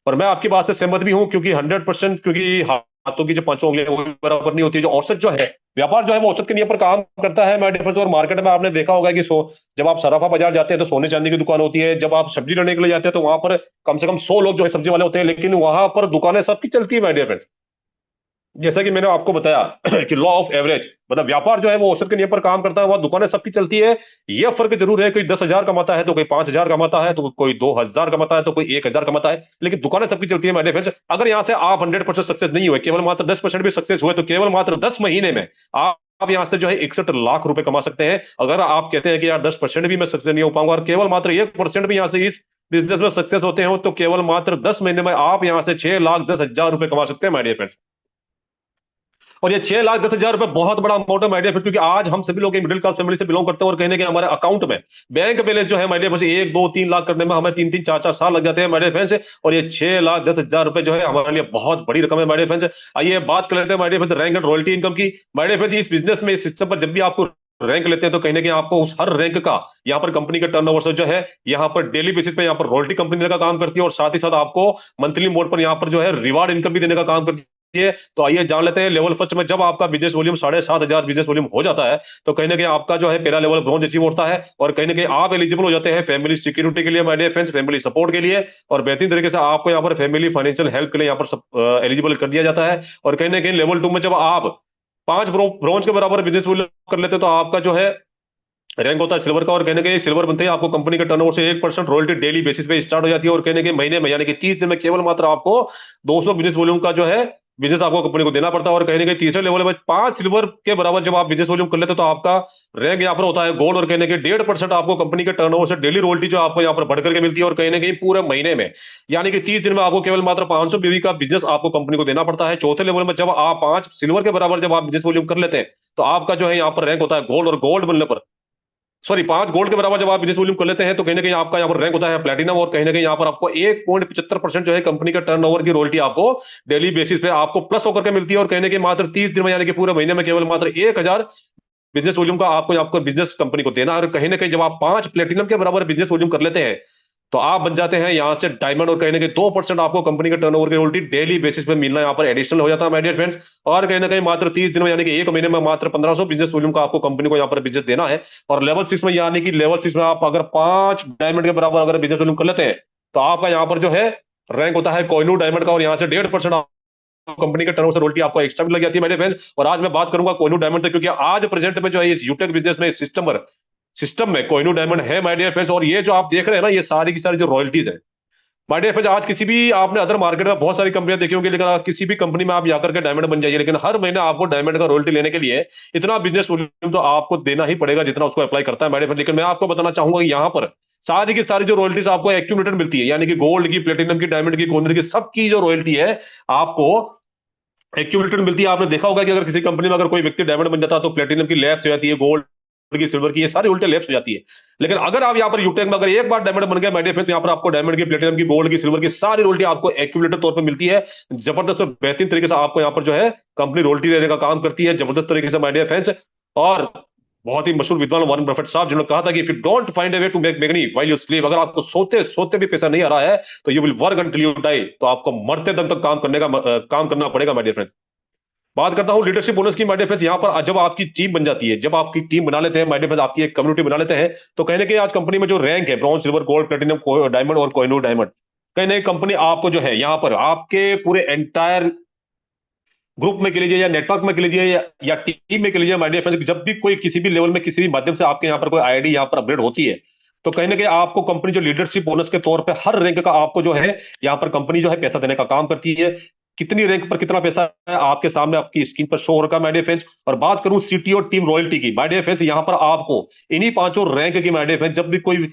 पर मैं आपकी बात से सहमत भी हूं, क्योंकि 100%, क्योंकि हाथों की जो पांचों उंगलियां वो बराबर नहीं होती। जो औसत जो है, व्यापार जो है वो औसत के नियम पर काम करता है माय डियर फ्रेंड्स। और मार्केट में आपने देखा होगा कि जब आप सराफा बाजार जाते हैं तो सोने चांदी की दुकान होती है, जब आप सब्जी लेने के लिए जाते हैं तो वहां पर कम से कम 100 लोग जो है सब्जी वाले होते हैं, लेकिन वहां पर दुकानें सबकी चलती है माय डियर फ्रेंड्स। जैसा कि मैंने आपको बताया कि लॉ ऑफ एवरेज, मतलब व्यापार जो है वो औसत के नियम पर काम करता है, वहां दुकानें सबकी चलती है। ये फर्क जरूर है, कोई 10,000 कमाता है तो कोई 5,000 कमाता है, तो कोई 2,000 कमाता है, तो कोई 1,000 कमाता है, लेकिन दुकानें सबकी चलती है माय डियर फ्रेंड्स। अगर यहाँ से आप 100% सक्सेस नहीं हुए, केवल मात्र 10% भी सक्सेस हुए, तो केवल मात्र 10 महीने में आप यहाँ से जो है 61 लाख रुपए कमा सकते हैं। अगर आप कहते हैं कि यार 10% भी मैं सक्सेस नहीं हो पाऊंगा, और केवल मात्र 1% भी यहाँ से इस बिजनेस में सक्सेस होते हैं, तो केवल मात्र 10 महीने में आप यहाँ से 6,10,000 रुपए कमा सकते हैं माय डियर फ्रेंड्स। और ये 6,10,000 रुपए बहुत बड़ा अमाउंट है माय डियर फ्रेंड्स, क्योंकि आज हम सभी लोग मिडिल क्लास फैमिली से बिलोंग करते हैं, और कहने के हमारे अकाउंट में बैंक बैलेंस जो है माय डियर फ्रेंड्स 1, 2, 3 लाख करने में हमें 3, 4 साल लग जाते हैं माय डियर फ्रेंड्स। और ये 6,10,000 रुपए जो है हमारे लिए बहुत बड़ी रकम है माय डियर फ्रेंड्स। आइए बात कर लेते हैं my dear friends rank and royalty income की। माय डियर फ्रेंड्स, इस बिजनेस में, इस सिस्टम पर जब भी आपको रैंक लेते हैं तो कहीं ना कहीं आपको उस हर रैंक का यहाँ पर कंपनी का टर्नओवर से जो है यहाँ पर डेली बेसिस पे यहाँ पर रॉयल्टी कंपनी देने का काम करती है, और साथ ही साथ आपको मंथली मोड पर यहाँ पर जो है रिवार्ड इनकम भी देने का काम करती है। तो आइए जान लेते हैं लेवल फर्स्ट में, जब आपका बिजनेस वॉल्यूम 7,500 बिजनेस वॉल्यूम हो जाता है तो कहीं ना कहीं आपका जो है पहला लेवल ब्रॉन्ज अचीव होता है, और कहीं ना कहीं आप एलिजिबल हो जाते हैं फैमिली सिक्योरिटी के लिए my dear friends, family support के लिए, और बेहतरीन तरीके से आपको यहाँ पर फैमिली फाइनेंशियल हेल्प के लिए यहाँ पर एलिजिबल कर दिया जाता है। और कहीं ना कहीं लेवल 2 में जब आप 5 ब्रॉन्ज के बराबर बिजनेस वॉल्यूम कर लेते हैं तो आपका जो है रैंक होता है सिल्वर का, और कहने के सिल्वर बनते ही आपको कंपनी का टर्नओवर से 1% रॉयल्टी डेली बेसिस पे स्टार्ट हो जाती है, और कहने के महीने में यानी कि 30 दिन में केवल मात्र आपको 200 बिजनेस वॉल्यूम का जो है बिजनेस आपको कंपनी को देना पड़ता है। और कहने के तीसरे लेवल में 5 सिल्वर के बराबर जब आप बिजनेस वॉल्यूम कर लेते तो आपका रैंक यहाँ पर होता है गोल्ड, और कहने के 1.5% आपको कंपनी के टर्नओवर से डेली रॉयल्टी जो आपको यहाँ पर बढ़ करके मिलती है। और कहीं ना कहीं पूरे महीने में यानी कि 30 दिन में आपको केवल मात्र 500 बीवी का बिजनेस आपको कंपनी को देना पड़ता है। चौथे लेवल में जब आप 5 सिल्वर के बराबर जब आप बिजनेस वॉल्यूम कर लेते हैं तो आपका जो है यहाँ पर रैंक होता है गोल्ड, और गोल्ड बनने पर 5 गोल्ड के बराबर जब आप बिजनेस वॉल्यूम कर लेते हैं तो कहीं ना कहीं आपका यहाँ पर रैंक होता है प्लैटिनम, और कहीं ना कहीं यहाँ पर आपको 1.75% जो है कंपनी का टर्नओवर की रॉयल्टी आपको डेली बेसिस पे आपको प्लस होकर के मिलती है। और कहने के मात्र 30 दिन में यानी कि पूरे महीने में केवल मात्र 1,000 बिजनेस वॉल्यूम का आपको बिजनेस कंपनी को देना है। और कहीं ना कहीं जब आप 5 प्लेटिनम के बराबर बिजनेस वॉल्यूम कर लेते हैं तो आप बन जाते हैं यहाँ से डायमंड, और कहीं ना कहीं 2% आपको कंपनी के टर्नओवर की रॉयल्टी डेली बेसिस पे मिलना यहाँ पर एडिशनल हो जाता है माय डियर फ्रेंड्स। और कहीं ना कहीं मात्र 30 दिन में यानी कि 1 महीने में मात्र 1,500 बिजनेस वॉल्यूम का आपको कंपनी को यहाँ पर बिजनेस देना है। और लेवल 6 में यानी कि लेवल 6 में आप अगर 5 डायमंड के बराबर अगर बिजनेस वॉल्यूम कर लेते हैं तो आपका यहाँ पर जो है रैंक होता है कोहिनूर डायमंड का, और यहाँ से 1.5% कंपनी के टर्नओवर से रॉयल्टी आपको एक्स्ट्रा भी लग जाती है मेरे फ्रेंड्स। और आज मैं बात करूंगा कोहिनूर डायमंड से, क्योंकि आज प्रेजेंट में जो है इस यूटेक बिजनेस में सिस्टम में कोहिनूर डायमंड है माय डियर फ्रेंड्स। और ये जो आप देख रहे हैं ना, ये सारी की सारी जो रॉयल्टीज है माय डियर फ्रेंड्स, आज किसी भी आपने अदर मार्केट में बहुत सारी कंपनियां देखी होंगी, लेकिन किसी भी कंपनी में आप जाकर के डायमंड बन जाइए, लेकिन हर महीने आपको डायमंड का रॉयल्टी लेने के लिए इतना बिजनेस वॉल्यूम तो आपको देना ही पड़ेगा जितना उसको अप्लाई करता है माय डियर फ्रेंड्स। लेकिन मैं आपको बताना चाहूंगा कि यहाँ पर सारी की सारी जो रॉयल्टीज आपको एक्यूमुलेटेड मिलती है, यानी कि गोल्ड की, प्लेटिनम की, डायमंड की, कोहिनूर की, सबकी जो रॉयल्टी है आपको एक्यूमुलेटेड मिलती है। आपने देखा होगा कि अगर किसी कंपनी में अगर कोई व्यक्ति डायमंड बन जाता है तो प्लेटिनम की लैब्स हो जाती है, गोल्ड की, सिल्वर की, ये सारी उल्टे लैब्स हो जाती है। लेकिन अगर आप यहाँ पर यूटेक में अगर एक बार डायमंड बन गया माय डियर फ्रेंड्स, तो यहाँ पर आपको डायमंड की, प्लेटिनम की, गोल्ड की, सिल्वर की सारी रॉयल्टी आपको एक्यूमुलेटेड तौर पर मिलती है। जबरदस्त और बेहतरीन तरीके से आपको यहाँ पर जो है कंपनी रॉयल्टी देने का काम करती है, जबरदस्त तरीके से माय डियर फ्रेंड्स। और बहुत ही मशहूर विद्वान वॉरेन बफेट साहब जिन्होंने कहा था कि if you don't find a way to make money while you sleep, अगर आपको सोते सोते भी पैसा नहीं आ रहा है तो you will work until you die, तो आपको मरते दम तक काम करना पड़ेगा माय डियर फ्रेंड्स। बात करता हूं लीडरशिप बोनस की माय डियर फ्रेंड्स। यहाँ पर जब आपकी टीम बन जाती है, जब आपकी टीम बना लेते हैं माय डियर फ्रेंड्स, आपकी एक कम्युनिटी बना लेते हैं, तो कहीं ना कहीं आज कंपनी में जो रैंक है bronze, silver, gold, platinum, diamond और कोहिनूर डायमंड, कहीं ना कहीं कंपनी आपको जो है यहाँ पर आपके पूरे एंटायर ग्रुप में के लीजिए या नेटवर्क में के लीजिए या टीम में के लीजिए माय डियर फ्रेंड्स, जब भी कोई किसी भी लेवल में किसी भी माध्यम से आपके यहाँ पर कोई आईडी यहाँ पर अपग्रेड होती है तो कहीं ना कहीं आपको कंपनी जो लीडरशिप बोनस के तौर पे हर रैंक का आपको जो है यहाँ पर कंपनी जो है पैसा देने का काम करती है। कितनी रैंक पर कितना पैसा है आपके सामने आपकी स्क्रीन पर शो हो रखा है माय डियर फ्रेंड्स। और बात करूं सीटीओ टीम रॉयल्टी की माय डियर फ्रेंड्स, यहाँ पर आपको इन्हीं 5 रैंक की माय डियर फ्रेंड्स जब भी कोई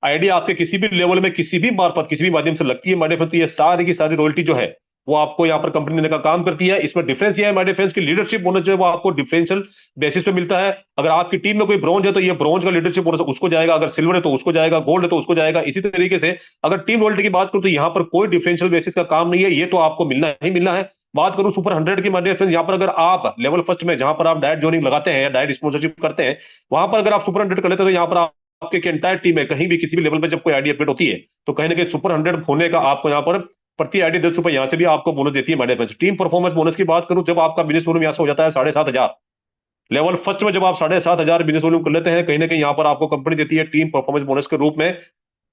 आईडी आपके किसी भी लेवल में किसी भी मार्फत किसी भी माध्यम से लगती है माय डियर फ्रेंड्स, तो ये सारी की सारी रॉयल्टी जो है वो आपको यहाँ पर कंपनी देने का काम करती है। इसमें डिफरेंस ये है माय डियर फ्रेंड्स की लीडरशिप बोनस जो है वो आपको डिफरेंशियल बेसिस पे मिलता है। अगर आपकी टीम में कोई ब्रॉन्ज है तो ये ब्रॉन्ज का लीडरशिप बोनस उसको जाएगा, अगर सिल्वर है तो उसको जाएगा, गोल्ड है तो उसको जाएगा। इसी तरीके से अगर टीम लॉयल्टी की बात करूं तो यहाँ पर कोई डिफरेंशियल बेसिस का काम नहीं है, ये तो आपको मिलना ही मिलना है। बात करूं सुपर 100 की माय डियर फ्रेंड्स, यहाँ पर अगर आप लेवल फर्स्ट में जहां पर आप डायरेक्ट ज्वाइनिंग लगाते हैं या डायरेक्ट स्पॉन्सरशिप करते हैं, वहां पर अगर आप सुपर 100 कर लेते हैं तो यहाँ पर आपके एंटायर टीम है कहीं भी किसी भी लेवल पे जब कोई आईडी अपडेट होती है तो कहीं ना कहीं सुपर 100 होने का आपको यहाँ पर प्रति आईडी 10 रुपए यहाँ से भी आपको बोनस देती है my dear friends. Team performance bonus की बात करूं, जब आपका बिजनेस वॉल्यूम यहाँ से हो जाता है 7,500, लेवल फर्स्ट में जब आप 7,500 बिजनेस वॉल्यूम कर लेते हैं, कहीं ना कहीं यहाँ पर आपको कंपनी देती है टीम परफॉर्मेंस बोनस के रूप में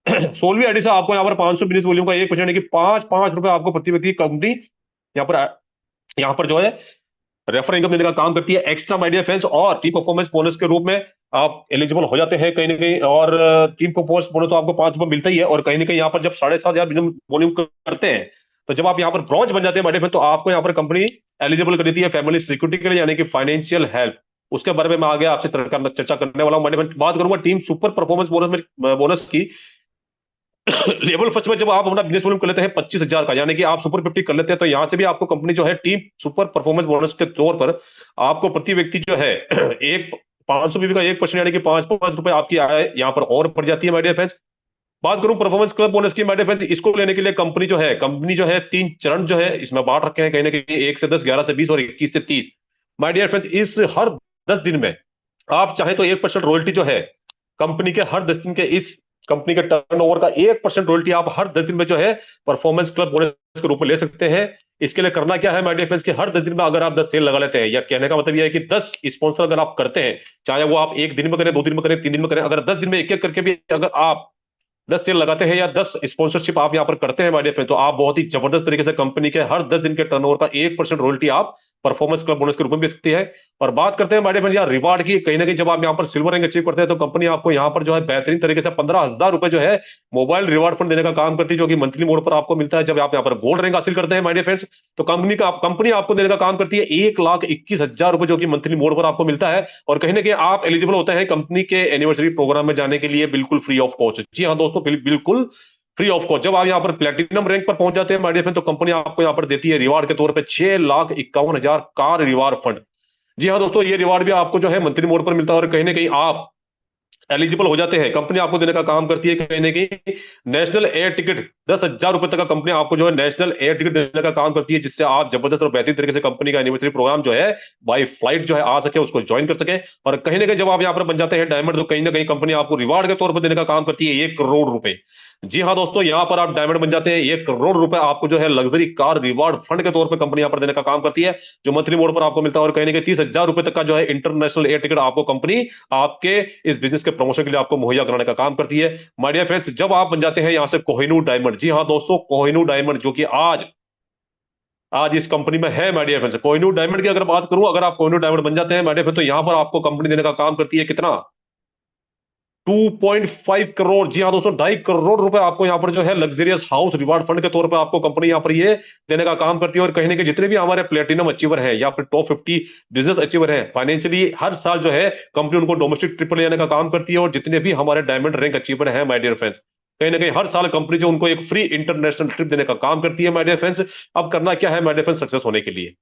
16वीं आईडी से आपको यहाँ पर 500 बिजनेस वॉल्यूम का 1% यानी कि 5 रुपए आपको प्रति व्यक्ति कंपनी यहाँ पर जो है रेफर इनकम देने का काम करती है एक्स्ट्रा माय डियर फ्रेंड्स। और टीम परफॉर्मेंस बोनस के रूप में आप एलिजिबल हो जाते हैं कहीं ना कहीं, और टीम परफॉर्मेंस बोनस तो आपको 5 रुपए मिलता ही है। और कहीं ना कहीं यहाँ पर जब 7,500 बिजनेस वॉल्यूम करते हैं तो जब आप यहाँ पर ब्रॉन्ज बन जाते हैं माय डियर फ्रेंड्स, तो आपको यहाँ पर कंपनी एलिजिबल कर देती है फैमिली सिक्योरिटी के लिए, यानी कि फाइनेंशियल हेल्प। उसके बारे में मैं आगे आपसे चर्चा करने वाला हूँ माय डियर फ्रेंड्स। बात करूंगा टीम सुपर परफॉर्मेंस बोनस की। लेवल फर्स्ट में जब आप अपना बिजनेस वॉल्यूम कर लेते हैं 25,000 का, यानी कि आप सुपर 50 कर लेते हैं, तो यहां से भी आपको कंपनी जो है टीम सुपर परफॉर्मेंस बोनस के तौर पर आपको प्रति व्यक्ति जो है एक 500 बीवी का 1% यानी कि 5 रुपए आपकी आय यहाँ पर और बढ़ जाती है माय डियर फ्रेंड्स। बात करूं परफॉर्मेंस क्लब बोनस की माय डियर फ्रेंड्स, इसको लेने के लिए कंपनी जो है 3 चरण जो है इसमें बांट रखे हैं कहीं ना कहीं, 1 से 10, 11 से 20 और 21 से 30। माय डियर फ्रेंड्स, इस हर 10 दिन में आप चाहे तो 1% रॉयल्टी जो है कंपनी के हर 10 दिन के इस कंपनी के टर्नओवर का 1% रॉयल्टी आप हर 10 दिन में जो है परफॉर्मेंस क्लब बोनस के रूप में ले सकते हैं। इसके लिए करना क्या है माय डियर फ्रेंड्स कि हर 10 दिन में अगर आप 10 सेल लगा लेते हैं, या कहने का मतलब यह है कि 10 स्पॉन्सर अगर आप करते हैं, चाहे वो आप 1 दिन में करें, 2 दिन में करें, 3 दिन में करें, अगर 10 दिन में एक करके भी अगर आप 10 सेल लगाते हैं या 10 स्पॉन्सरशिप आप यहाँ पर करते हैं माय डियर फ्रेंड्स, तो आप बहुत ही जबरदस्त तरीके से कंपनी के हर 10 दिन के टर्नओवर का 1% रॉयल्टी आप परफॉर्मेंस क्लब बोनस के रूप में भी सकती है। और बात करते हैं माय डियर फ्रेंड्स यहाँ रिवार्ड की, कहीं ना कहीं जब आप यहाँ पर सिल्वर रैंक अचीव करते हैं तो कंपनी आपको यहाँ पर जो है बेहतरीन तरीके से 15,000 रुपए जो है मोबाइल रिवार्ड फंड देने का काम करती है, जो कि मंथली मोड पर आपको मिलता है। जब आप यहाँ पर गोल्ड रैंक हासिल करते हैं माय डियर फ्रेंड्स, तो कंपनी आपको देने का काम करती है 1,21,000 रुपए, जो कि मंथली मोड पर आपको मिलता है। और कहीं ना कहीं आप एलिजिबल होते हैं कंपनी के एनिवर्सरी प्रोग्राम में जाने के लिए बिल्कुल फ्री ऑफ कॉस्ट। जी हाँ दोस्तों, बिल्कुल फ्री ऑफ कॉस्ट। जब आप यहाँ पर प्लेटिनम रैंक पर पहुंच जाते हैं माय डियर फ्रेंड, तो कंपनी आपको यहाँ पर देती है रिवार्ड के तौर पे 6,51,000 कार रिवार्ड फंड। जी हाँ दोस्तों, ये रिवार्ड भी आपको जो है मंथली मोड पर मिलता है और कहीं ना कहीं आप एलिजिबल हो जाते हैं। कंपनी आपको देने का काम करती है कहीं ना कहीं नेशनल एयर टिकट 10,000 रुपए तक का कंपनी आपको जो है नेशनल एयर टिकट देने का काम करती है, जिससे आप जबरदस्त और बेहतरीन तरीके से कंपनी का एनिवर्सरी प्रोग्राम जो है बाय फ्लाइट जो है आ सके, उसको ज्वाइन कर सके। और कहीं ना कहीं जब आप यहाँ पर बन जाते हैं डायमंड, तो कहीं ना कहीं कंपनी आपको रिवार्ड के तौर पर देने का काम करती है 1 करोड़ रुपए। जी हाँ दोस्तों, यहाँ पर आप डायमंड बन जाते हैं, 1 करोड़ रुपए आपको जो है लग्जरी कार रिवार्ड फंड के तौर पर कंपनी यहाँ पर देने का काम करती है, जो मंथली मोड पर आपको मिलता है। और कहीं ना कहीं 30,000 रुपए तक का जो है इंटरनेशनल एयर टिकट आपको कंपनी आपके इस बिजनेस के प्रमोशन के लिए आपको मुहैया कराने का काम करती है। माय डियर फ्रेंड्स, जब आप बन जाते हैं यहाँ से कोहिनूर डायमंड, जी हाँ दोस्तों, कोहिनूर डायमंड जो कि आज इस कंपनी में है my dear friends. Kohinoor diamond की अगर बात करूं, अगर आप कोहिनूर डायमंड बन जाते हैं माय डियर फ्रेंड्स, तो यहाँ पर आपको कंपनी देने का काम करती है कितना, 2.5 करोड़। जी हाँ दोस्तों, 2.5 करोड़ रुपए आपको यहाँ पर जो है लग्जरियस हाउस रिवार्ड फंड के तौर पर आपको कंपनी यहाँ पर ये देने का काम करती है। और कहीं ना कहीं जितने भी हमारे प्लेटिनम अचीवर हैं या फिर टॉप 50 बिजनेस अचीवर हैं, फाइनेंशियली हर साल जो है कंपनी उनको डोमेस्टिक ट्रिप ले जाने का काम करती है। और जितने भी हमारे डायमंड रैंक अचीवर हैं माय डियर फ्रेंड्स, कहीं ना कहीं हर साल कंपनी जो उनको एक फ्री इंटरनेशनल ट्रिप देने का काम करती है माय डियर फ्रेंड्स। अब करना क्या है माय डियर फ्रेंड्स, सक्सेस होने के लिए,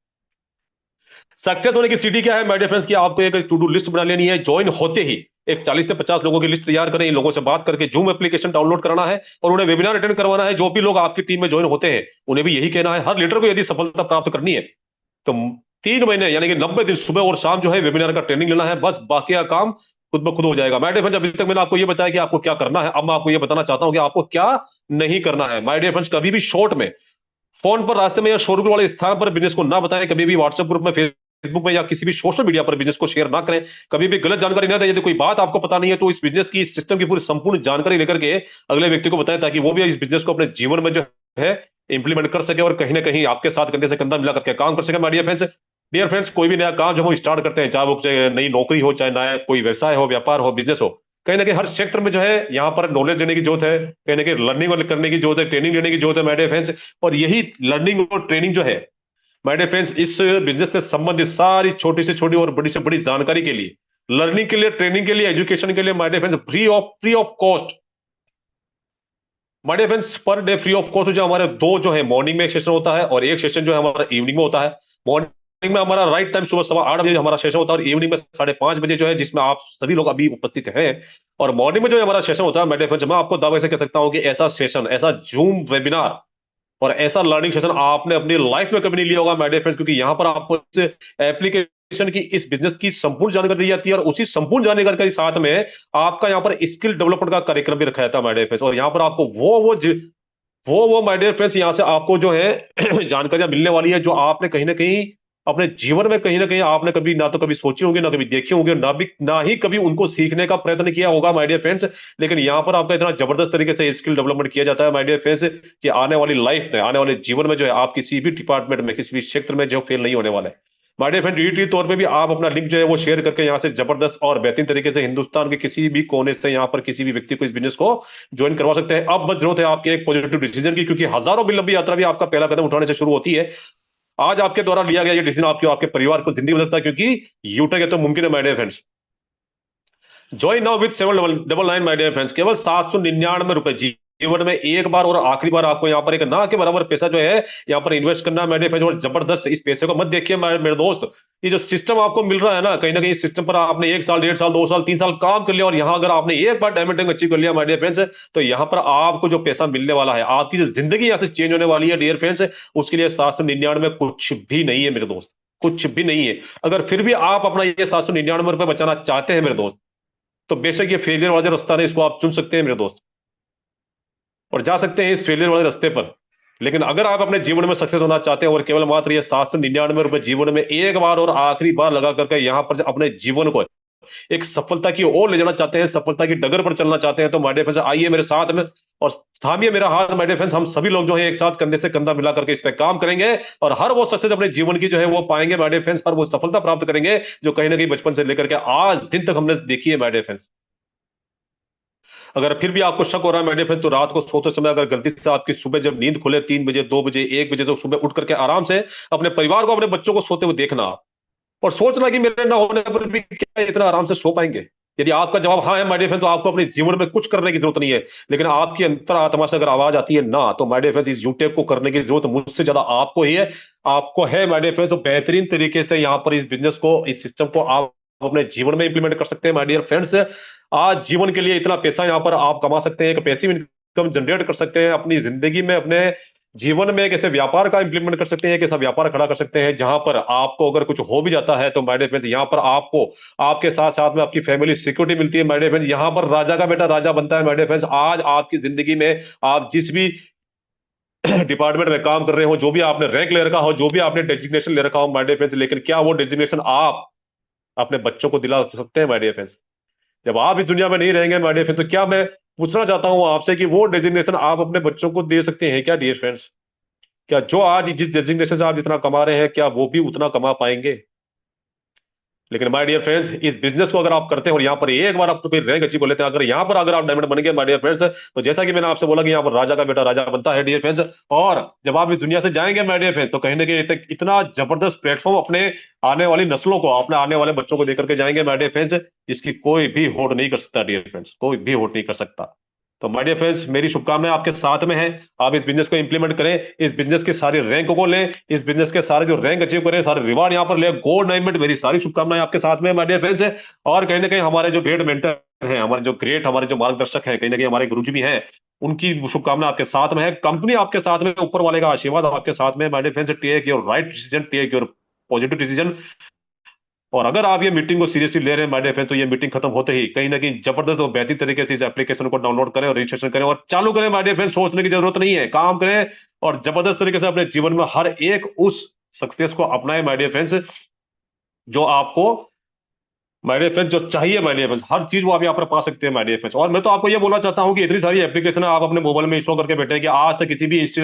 सक्सेस होने की सीढ़ी क्या है माय डियर फ्रेंड्स की आपको एक टू डू लिस्ट बना लेनी है। ज्वाइन होते ही एक 40 से 50 लोगों की लिस्ट तैयार करें, इन लोगों से बात करके जूम एप्लीकेशन डाउनलोड कराना है और उन्हें वेबिनार अटेंड करवाना है। जो भी लोग आपकी टीम में ज्वाइन होते हैं उन्हें भी यही कहना है, हर लीडर को यदि सफलता प्राप्त करनी है तो 3 महीने यानी कि 90 दिन सुबह और शाम जो है वेबिनार का ट्रेनिंग लेना है, बस बाकी का काम खुद ब खुद हो जाएगा। माय डियर फ्रेंड्स, अभी तक मैंने आपको ये बताया कि आपको क्या करना है, अब मैं आपको ये बताना चाहता हूं कि आपको क्या नहीं करना है। माय डियर फ्रेंड्स, कभी भी शॉर्ट में फोन पर, रास्ते में या शोरूम वाले स्थान पर बिजनेस को ना बताएं, कभी भी व्हाट्सएप ग्रुप में, फेसबुक में या किसी भी सोशल मीडिया पर बिजनेस को शेयर ना करें, कभी भी गलत जानकारी ना दें। यदि कोई बात आपको पता नहीं है तो इस बिजनेस की, इस सिस्टम की पूरी संपूर्ण जानकारी लेकर के अगले व्यक्ति को बताएं, ताकि वो भी इस बिजनेस को अपने जीवन में जो है इंप्लीमेंट कर सके और कहीं ना कहीं आपके साथ कंधे से कंधा मिला करके काम कर सके। माय डियर फ्रेंड्स, कोई भी नया काम जब हम स्टार्ट करते हैं, चाहे वो नई नौकरी हो, चाहे नया कोई व्यवसाय हो, व्यापार हो, बिजनेस हो, कहीं ना कहीं हर क्षेत्र में जो है यहाँ पर नॉलेज देने की जरूरत है, कहीं ना कहीं लर्निंग करने की जरूरत है, ट्रेनिंग लेने की जरूरत है माय डियर फ्रेंड्स। और यही लर्निंग और ट्रेनिंग जो है माय डियर फ्रेंड्स, इस बिजनेस से संबंधित सारी छोटी से छोटी और बड़ी से बड़ी जानकारी के लिए, लर्निंग के लिए, ट्रेनिंग के लिए, एजुकेशन के लिए my dear friends free of cost my dear friends, per day free of cost जो हमारे दो जो है मॉर्निंग में एक सेशन होता है और एक सेशन जो है हमारा इवनिंग में होता है। मॉर्निंग में हमारा राइट टाइम सुबह 8:15 हमारा सेशन होता है और इवनिंग में 5:30 जो है, जिसमें आप सभी लोग अभी उपस्थित हैं। और मॉर्निंग में जो हमारा सेशन होता है माय डियर फ्रेंड्स, मैं आपको दावे से कह सकता हूं कि ऐसा सेशन, ऐसा जूम वेबिनार और ऐसा लर्निंग सेशन आपने अपनी लाइफ में कभी नहीं लिया होगा माय डियर फ्रेंड्स, क्योंकि यहां पर आपको इस एप्लीकेशन की, इस बिजनेस की संपूर्ण जानकारी दी जाती है और उसी संपूर्ण जानकारी के साथ में आपका यहां पर स्किल डेवलपमेंट का कार्यक्रम भी रखा जाता है माय डियर फ्रेंड्स। और यहां पर आपको वो माय डियर फ्रेंड्स, यहां से आपको जो है जानकारियां मिलने वाली है जो आपने कहीं ना कहीं अपने जीवन में कहीं ना कहीं आपने कभी ना तो कभी सोची होंगी, ना कभी देखी होंगी, ना ही कभी उनको सीखने का प्रयत्न किया होगा माय डियर फ्रेंड्स। लेकिन यहां पर आपका इतना जबरदस्त तरीके से स्किल डेवलपमेंट किया जाता है माय डियर फ्रेंड्स कि आने वाली लाइफ में, आने वाले जीवन में जो है आप किसी भी डिपार्टमेंट में, किसी भी क्षेत्र में जो फेल नहीं होने वाले। माय डियर फ्रेंड, डिजिटली तौर पे भी आप अपना लिंक जो है वो शेयर करके यहाँ से जबरदस्त और बेहतरीन तरीके से हिंदुस्तान के किसी भी कोने से यहाँ पर किसी भी व्यक्ति को इस बिजनेस को ज्वाइन करवा सकते हैं। अब बस जरूरत है आपके एक पॉजिटिव डिसीजन की, क्योंकि हजारों भी लंबी यात्रा भी आपका पहला कदम उठाने से शुरू होती है। आज आपके द्वारा लिया गया ये डिसीजन आपके आपके परिवार को जिंदगी बदल सकता है, क्योंकि यूटेक है तो मुमकिन है my dear friends. Join now with 799 my dear friends, केवल 799 रुपए। जीवन में एक बार और आखिरी बार आपको यहाँ पर एक ना के बराबर पैसा जो है यहाँ पर इन्वेस्ट करना है माय डियर फ्रेंड्स। और जबरदस्त, इस पैसे को मत देखिए मेरे दोस्त, ये जो सिस्टम आपको मिल रहा है ना कहीं इस सिस्टम पर आपने 1 साल, 1.5 साल, 2 साल, 3 साल काम कर लिया और यहाँ अगर आपने एक बार डायमंड रैंक अचीव कर लिया माय डियर फ्रेंड्स, तो यहाँ पर आपको जो पैसा मिलने वाला है, आपकी जो जिंदगी यहाँ से चेंज होने वाली है डियर फ्रेंड्स, उसके लिए 799 कुछ भी नहीं है मेरे दोस्त, कुछ भी नहीं है। अगर फिर भी आप अपना ये 799 रुपए बचाना चाहते हैं मेरे दोस्त, तो बेशक ये फेलियर वाला जो रास्ता है इसको आप चुन सकते हैं मेरे दोस्त और जा सकते हैं इस फेलियर वाले रास्ते पर। लेकिन अगर आप अपने जीवन में सक्सेस होना चाहते हैं और केवल मात्र ये 799 रुपए जीवन में एक बार और आखिरी बार लगा करके यहाँ पर अपने जीवन को एक सफलता की ओर ले जाना चाहते हैं, सफलता की डगर पर चलना चाहते हैं, तो माय डियर फ्रेंड्स आइए मेरे साथ में और थामिए मेरा हाथ माय डियर फ्रेंड्स। हम सभी लोग जो है एक साथ कंधे से कंधा मिला करके इस पे काम करेंगे और हर वो सक्सेस अपने जीवन की जो है वो पाएंगे माय डियर फ्रेंड्स, हर वो सफलता प्राप्त करेंगे जो कहीं ना कहीं बचपन से लेकर के आज दिन तक हमने देखी है माय डियर फ्रेंड्स। अगर फिर भी आपको शक हो रहा है माय डियर फ्रेंड्स, तो रात को सोते समय अगर गलती से आपकी सुबह जब नींद खुले 3 बजे, 2 बजे, 1 बजे, तो सुबह उठ करके आराम से अपने परिवार को, अपने बच्चों को सोते हुए देखना और सोचना कि मेरे ना होने पर भी क्या इतना आराम से सो पाएंगे। यदि आपका जवाब हाँ है माय डियर फ्रेंड्स, तो आपको अपने जीवन में कुछ करने की जरूरत नहीं है। लेकिन आपकी अंतर आत्मा से अगर आवाज आती है ना, तो माय डियर फ्रेंड्स इस यूट्यूब को करने की जरूरत मुझसे ज्यादा आपको ही है, आपको है माय डियर फ्रेंड्स। तो बेहतरीन तरीके से यहाँ पर इस बिजनेस को, इस सिस्टम को आप अपने जीवन में इंप्लीमेंट कर सकते हैं माय डियर फ्रेंड्स। आज जीवन के लिए इतना पैसा यहाँ पर आप कमा सकते हैं, एक पैसिव इनकम जनरेट कर सकते हैं अपनी जिंदगी में, अपने जीवन में एक ऐसे व्यापार का इंप्लीमेंट कर सकते हैं, एक ऐसा व्यापार खड़ा कर सकते हैं जहां पर आपको अगर कुछ हो भी जाता है तो माय डियर फ्रेंड्स यहाँ पर आपको आपके साथ साथ में आपकी फैमिली सिक्योरिटी मिलती है माय डियर फ्रेंड्स। यहाँ पर राजा का बेटा राजा बनता है माय डियर फ्रेंड्स। आज आपकी जिंदगी में आप जिस भी डिपार्टमेंट में काम कर रहे हो, जो भी आपने रैंक ले रखा हो, जो भी आपने डेजिग्नेशन ले रखा हो माय डियर फ्रेंड्स, लेकिन क्या वो डेजिग्नेशन आप अपने बच्चों को दिला सकते हैं माय डियर फ्रेंड्स? जब आप इस दुनिया में नहीं रहेंगे माय डियर फ्रेंड्स, तो क्या मैं पूछना चाहता हूं आपसे कि वो डेजिग्नेशन आप अपने बच्चों को दे सकते हैं क्या डियर फ्रेंड्स? क्या जो आज जिस डेजिग्नेशन से आप जितना कमा रहे हैं, क्या वो भी उतना कमा पाएंगे? लेकिन माय डियर फ्रेंड्स, इस बिजनेस को अगर आप करते हैं और यहाँ पर एक बार आप रैंक अचीव कर लेते हैं, अगर यहाँ पर अगर आप डायमंड बन गए माय डियर फ्रेंड्स, तो जैसा कि मैंने आपसे बोला कि यहाँ पर राजा का बेटा राजा बनता है डियर फ्रेंड्स। और जब आप इस दुनिया से जाएंगे माय डियर फ्रेंड्स, तो कहीं ना कहीं इतना जबरदस्त प्लेटफॉर्म अपने आने वाली नस्लों को, अपने आने वाले बच्चों को देकर के जाएंगे माय डियर फ्रेंड्स, इसकी कोई भी होड़ नहीं कर सकता डियर फ्रेंड्स, कोई भी होड़ नहीं कर सकता। तो माय डियर फ्रेंड्स, मेरी शुभकामनाएं आपके साथ में है। आप इस बिजनेस को इंप्लीमेंट करें, इस बिजनेस के सारे रैंक को लें, इस बिजनेस के सारे जो रैंक अचीव करें, सारे रिवार्ड यहाँ पर ले, गोल्ड डायमंड, मेरी सारी शुभकामनाएं आपके साथ में माय डियर फ्रेंड्स है। और कहीं ना कहीं हमारे जो ग्रेट मेंटर हैं, हमारे जो मार्गदर्शक हैं, कहीं ना कहीं हमारे गुरुजी भी हैं, उनकी शुभकामना आपके साथ में है, कंपनी आपके साथ में, ऊपर वाले का आशीर्वाद आपके साथ में my dear friends. Take your right decision, take your positive decision. और अगर आप ये मीटिंग को सीरियसली ले रहे हैं माय डियर फ्रेंड, तो ये मीटिंग खत्म होते ही कहीं ना कहीं जबरदस्त और बेहतरीन तरीके से इस एप्लीकेशन को डाउनलोड करें और रजिस्ट्रेशन करें और चालू करें माय डियर फ्रेंड। सोचने की जरूरत नहीं है, काम करें और जबरदस्त तरीके से अपने जीवन में हर एक उस सक्सेस को अपनाएं माय डियर फ्रेंड्स, जो आपको माय डियर फ्रेंड्स जो चाहिए माय डियर फ्रेंड्स, हर चीज वो आप यहाँ पर पा सकते हैं माय डियर फ्रेंड्स। और मैं तो आपको ये बोलना चाहता हूँ कि इतनी सारी एप्लीकेशन आप अपने मोबाइल में इंस्टॉल करके बैठे कि आज तक किसी भी इस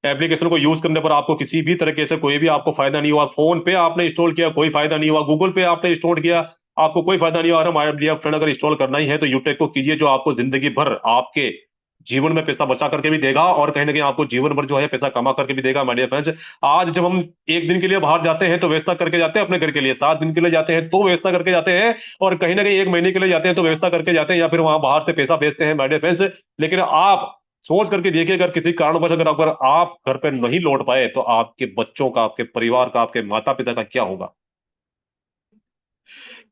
एप्लीकेशन को यूज करने पर आपको किसी भी तरीके से कोई भी आपको फायदा नहीं हुआ। फोन पे आपने इंस्टॉल किया, कोई फायदा नहीं हुआ। गूगल पे आपने इंस्टॉल किया, आपको कोई फायदा नहीं हुआ। और माय डियर फ्रेंड, अगर इंस्टॉल करना ही है तो यूटेक को कीजिए, जो आपको जिंदगी भर आपके जीवन में पैसा बचा करके भी देगा और कहीं ना कहीं आपको जीवन भर जो है पैसा कमा करके भी देगा माय डियर फ्रेंड्स। आज जब हम एक दिन के लिए बाहर जाते हैं तो व्यवस्था करके जाते हैं अपने घर के लिए, 7 दिन के लिए जाते हैं तो व्यवस्था करके जाते हैं, और कहीं ना कहीं 1 महीने के लिए जाते हैं तो व्यवस्था करके जाते हैं, या फिर वहां बाहर से पैसा भेजते हैं माय डियर फ्रेंड्स। लेकिन आप सोच करके देखिए, अगर किसी कारणवश अगर आप घर पे नहीं लौट पाए तो आपके बच्चों का, आपके परिवार का, आपके माता पिता का क्या होगा?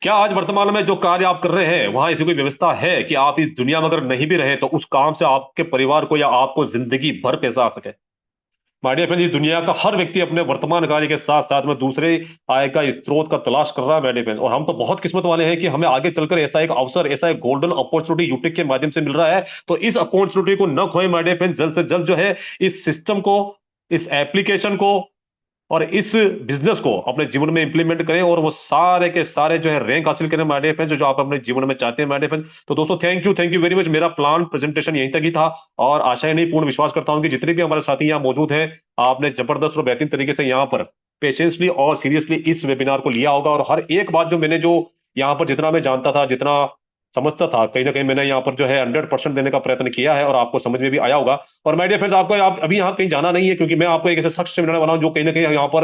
क्या आज वर्तमान में जो कार्य आप कर रहे हैं वहां ऐसी कोई व्यवस्था है कि आप इस दुनिया में अगर नहीं भी रहे तो उस काम से आपके परिवार को या आपको जिंदगी भर पैसा आ सके? माय डियर फ्रेंड्स, इस दुनिया का हर व्यक्ति अपने वर्तमान कार्य के साथ साथ में दूसरे आय का स्रोत का तलाश कर रहा है माय डियर फ्रेंड्स, और हम तो बहुत किस्मत वाले हैं कि हमें आगे चलकर ऐसा एक अवसर, ऐसा एक गोल्डन अपॉर्चुनिटी यूटेक के माध्यम से मिल रहा है। तो इस अपॉर्चुनिटी को न खोएं माय डियर फ्रेंड्स, जल्द से जल्द जो है इस सिस्टम को, इस एप्लीकेशन को और इस बिजनेस को अपने जीवन में इंप्लीमेंट करें और वो सारे के सारे जो है रैंक हासिल करें माय डियर फ्रेंड्स, जो आप अपने जीवन में चाहते हैं माय डियर फ्रेंड्स। तो दोस्तों, थैंक यू वेरी मच। मेरा प्लान प्रेजेंटेशन यहीं तक ही था और आशा नहीं, पूर्ण विश्वास करता हूं कि जितने भी हमारे साथी यहाँ मौजूद हैं, आपने जबरदस्त और बेहतरीन तरीके से यहाँ पर पेशेंसली और सीरियसली इस वेबिनार को लिया होगा। और हर एक बात जो यहाँ पर जितना मैं जानता था, जितना समझता था, कहीं ना कहीं मैंने यहाँ पर जो है 100% देने का प्रयत्न किया है और आपको समझ में भी आया होगा। और माय डियर फ्रेंड्स, आपको आप अभी यहाँ कहीं जाना नहीं है, क्योंकि मैं आपको एक ऐसे शख्स से मिलाने वाला हूँ जो कहीं ना कहीं यहाँ पर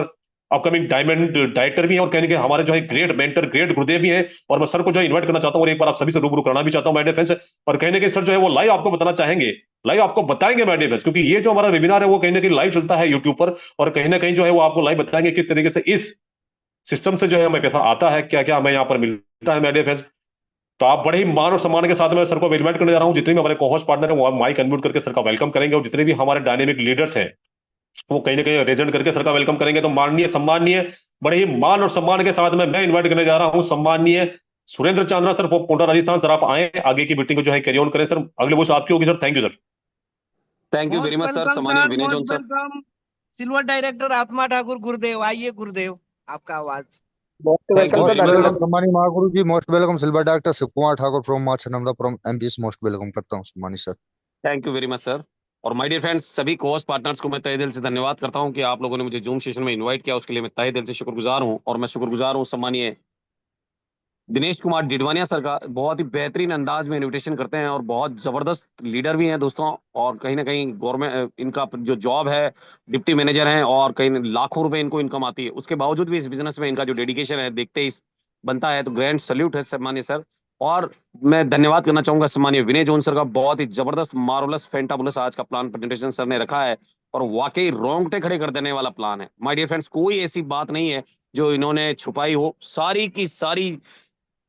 अपकमिंग डायमंड डायरेक्टर भी है और कहने के हमारे जो है ग्रेट मेंटर, ग्रेट गुरुदेव भी हैं। और मैं सर को जो है इन्वाइट करना चाहता हूँ और एक बार आप सभी से रूबरू करना भी चाहता हूँ माय डियर फ्रेंड्स। और कहने के सर जो है वो लाइव आपको बताना चाहेंगे, लाइव आपको बताएंगे माय डियर फ्रेंड्स, क्योंकि ये जो हमारा वेबिनार है वो कहीं ना कहीं लाइव चलता है यूट्यूब पर, और कहीं ना कहीं जो है वो आपको लाइव बताएंगे किस तरीके से इस सिस्टम से जो है हमें पैसा आता है, क्या क्या हमें यहाँ पर मिलता है माय डियर फ्रेंड्स। तो आप बड़े ही मान और सम्मान के साथ मैं सर को इन्वाइट करने जा रहा हूँ। जितने भी हमारे कोहोस्ट पार्टनर हैं वो माइक अनम्यूट करके सर का वेलकम करेंगे, और जितने भी हमारे डायनेमिक लीडर्स हैं वो कहीं ना कहीं रेजेंट करके सर का वेलकम करेंगे। तो माननीय, सम्माननीय, बड़े ही मान और सम्मान के साथ में मैं इन्वाइट करने जा रहा हूं सम्माननीय सुरेंद्र चांद्रा सर, कोटा राजस्थान। सर आप आए, आगे की मीटिंग को जो है कैरी ऑन करें सर। अगले वो आपकी होगी sir. Thank you sir. Thank you very most much sir. Welcome सम्मानीय सर, विनय जोन most sir. Welcome silver director Atma Thakur गुरुदेव। आइए गुरुदेव, आपका आवाज। Most Thank welcome you sir very much, director. sir. सम्मानित महागुरु जी, most welcome silver doctor Shiv Kumar Thakur from Machhanandapuram MP, most welcome करता हूँ सम्मानित sir. Thank you very much sir. और माय डियर फ्रेंड्स, सभी कोस्ट पार्टनर्स को मैं तहे दिल से धन्यवाद करता हूं कि आप लोगों ने मुझे जूम सेशन में इनवाइट किया, उसके लिए मैं तहे दिल से शुक्रगुजार हूं। और मैं शुक्रगुजार हूं सम्मानीय दिनेश कुमार डिडवानिया सर का। बहुत ही बेहतरीन अंदाज में इनविटेशन करते हैं और बहुत जबरदस्त लीडर भी हैं दोस्तों। और कहीं ना कहीं गवर्नमेंट, इनका जो जॉब है डिप्टी मैनेजर हैं और कहीं लाखों रुपए इनको इनकम आती है, उसके बावजूद भी इस बिजनेस में इनका जो डेडिकेशन है देखते ही बनता है। तो ग्रैंड सल्यूट है सम्मानीय सर। और मैं धन्यवाद करना चाहूंगा सम्मानीय विनय जोन सर का। बहुत ही जबरदस्त, मार्वलस, फैंटाबुलस आज का प्लान प्रेजेंटेशन सर ने रखा है और वाकई रोंगटे खड़े कर देने वाला प्लान है माय डियर फ्रेंड्स। कोई ऐसी बात नहीं है जो इन्होंने छुपाई हो, सारी की सारी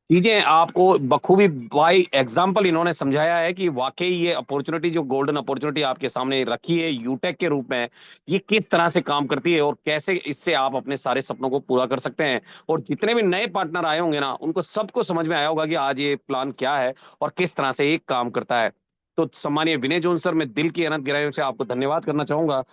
चीजें आपको बखूबी बाई एग्जाम्पल इन्होंने समझाया है कि वाकई ये अपॉर्चुनिटी, जो गोल्डन अपॉर्चुनिटी आपके सामने रखी है यूटेक के रूप में, ये किस तरह से काम करती है और कैसे इससे आप अपने सारे सपनों को पूरा कर सकते हैं। और जितने भी नए पार्टनर आए होंगे ना, उनको सबको समझ में आया होगा कि आज ये प्लान क्या है और किस तरह से ये काम करता है। तो सम्मानीय विनय जोन सर, मैं दिल की अनंत गहराइयों से आपको धन्यवाद करना चाहूंगा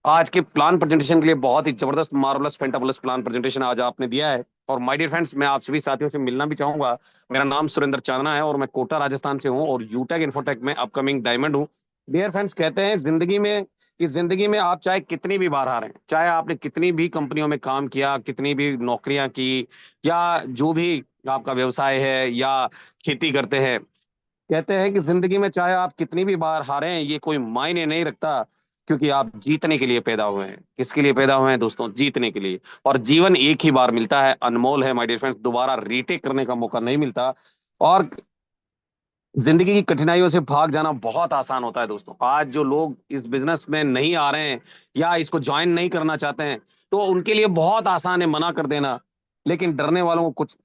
आज के प्लान प्रेजेंटेशन के लिए। बहुत ही जबरदस्त, मार्वलस, फैंटाबुलस प्लान प्रेजेंटेशन आज आपने दिया है। और माय डियर फ्रेंड्स, मैं आप सभी साथियों से मिलना भी चाहूंगा। मेरा नाम सुरेंद्र चांदना है और मैं कोटा राजस्थान से हूँ और यूटेक इन्फोटेक में अपकमिंग डायमंड हूँ। डियर फ्रेंड्स, कहते हैं जिंदगी में आप चाहे कितनी भी बार हारें, चाहे आपने कितनी भी कंपनियों में काम किया, कितनी भी नौकरियां की, या जो भी आपका व्यवसाय है या खेती करते हैं, कहते हैं कि जिंदगी में चाहे आप कितनी भी बार हारें, ये कोई मायने नहीं रखता, क्योंकि आप जीतने के लिए पैदा हुए हैं। किसके लिए पैदा हुए हैं दोस्तों? जीतने के लिए। और जीवन एक ही बार मिलता है, अनमोल है माय डियर फ्रेंड्स, दोबारा रीटेक करने का मौका नहीं मिलता। और जिंदगी की कठिनाइयों से भाग जाना बहुत आसान होता है दोस्तों। आज जो लोग इस बिजनेस में नहीं आ रहे हैं या इसको ज्वाइन नहीं करना चाहते हैं, तो उनके लिए बहुत आसान है मना कर देना। लेकिन डरने वालों को कुछ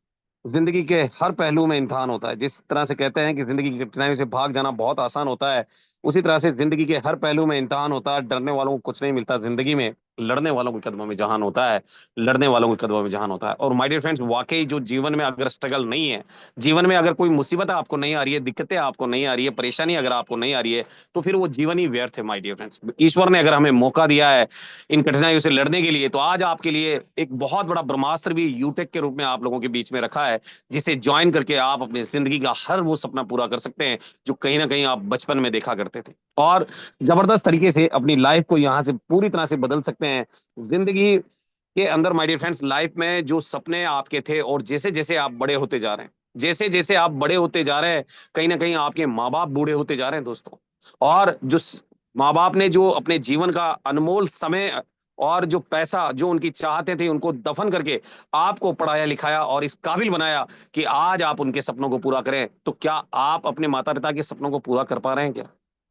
जिंदगी के हर पहलू में इम्तिहान होता है। जिस तरह से कहते हैं कि जिंदगी की कठिनाइयों से भाग जाना बहुत आसान होता है, उसी तरह से जिंदगी के हर पहलू में इम्तिहान होता है। डरने वालों को कुछ नहीं मिलता जिंदगी में, लड़ने वालों के कदमों में जहान होता है। लड़ने वालों के कदमों में जहान होता है। और माय डियर फ्रेंड्स, वाकई जो जीवन में अगर स्ट्रगल नहीं है, जीवन में अगर कोई मुसीबत आपको नहीं आ रही है, दिक्कतें आपको नहीं आ रही है, परेशानी अगर आपको नहीं आ रही है, तो फिर वो जीवन ही व्यर्थ है माय डियर फ्रेंड्स। ईश्वर ने अगर हमें मौका दिया है इन कठिनाइयों से लड़ने के लिए, तो आज आपके लिए एक बहुत बड़ा ब्रह्मास्त्र भी यूटेक के रूप में आप लोगों के बीच में रखा है, जिसे ज्वाइन करके आप अपनी जिंदगी का हर वो सपना पूरा कर सकते हैं जो कहीं ना कहीं आप बचपन में देखा करते थे, और जबरदस्त तरीके से अपनी लाइफ को यहां से पूरी तरह से बदल सकते हैं। जिंदगी के अंदर माय डियर फ्रेंड्स, लाइफ में जो सपने आपके थे, और जैसे जैसे आप बड़े होते जा रहे हैं, जैसे जैसे आप बड़े होते जा रहे हैं, कहीं ना कहीं आपके माँ बाप बूढ़े होते जा रहे हैं दोस्तों। और जो माँ बाप ने जो अपने जीवन का अनमोल समय और जो पैसा जो उनकी चाहते थे, उनको दफन करके आपको पढ़ाया लिखाया और इस काबिल बनाया कि आज आप उनके सपनों को पूरा करें, तो क्या आप अपने माता पिता के सपनों को पूरा कर पा रहे हैं क्या?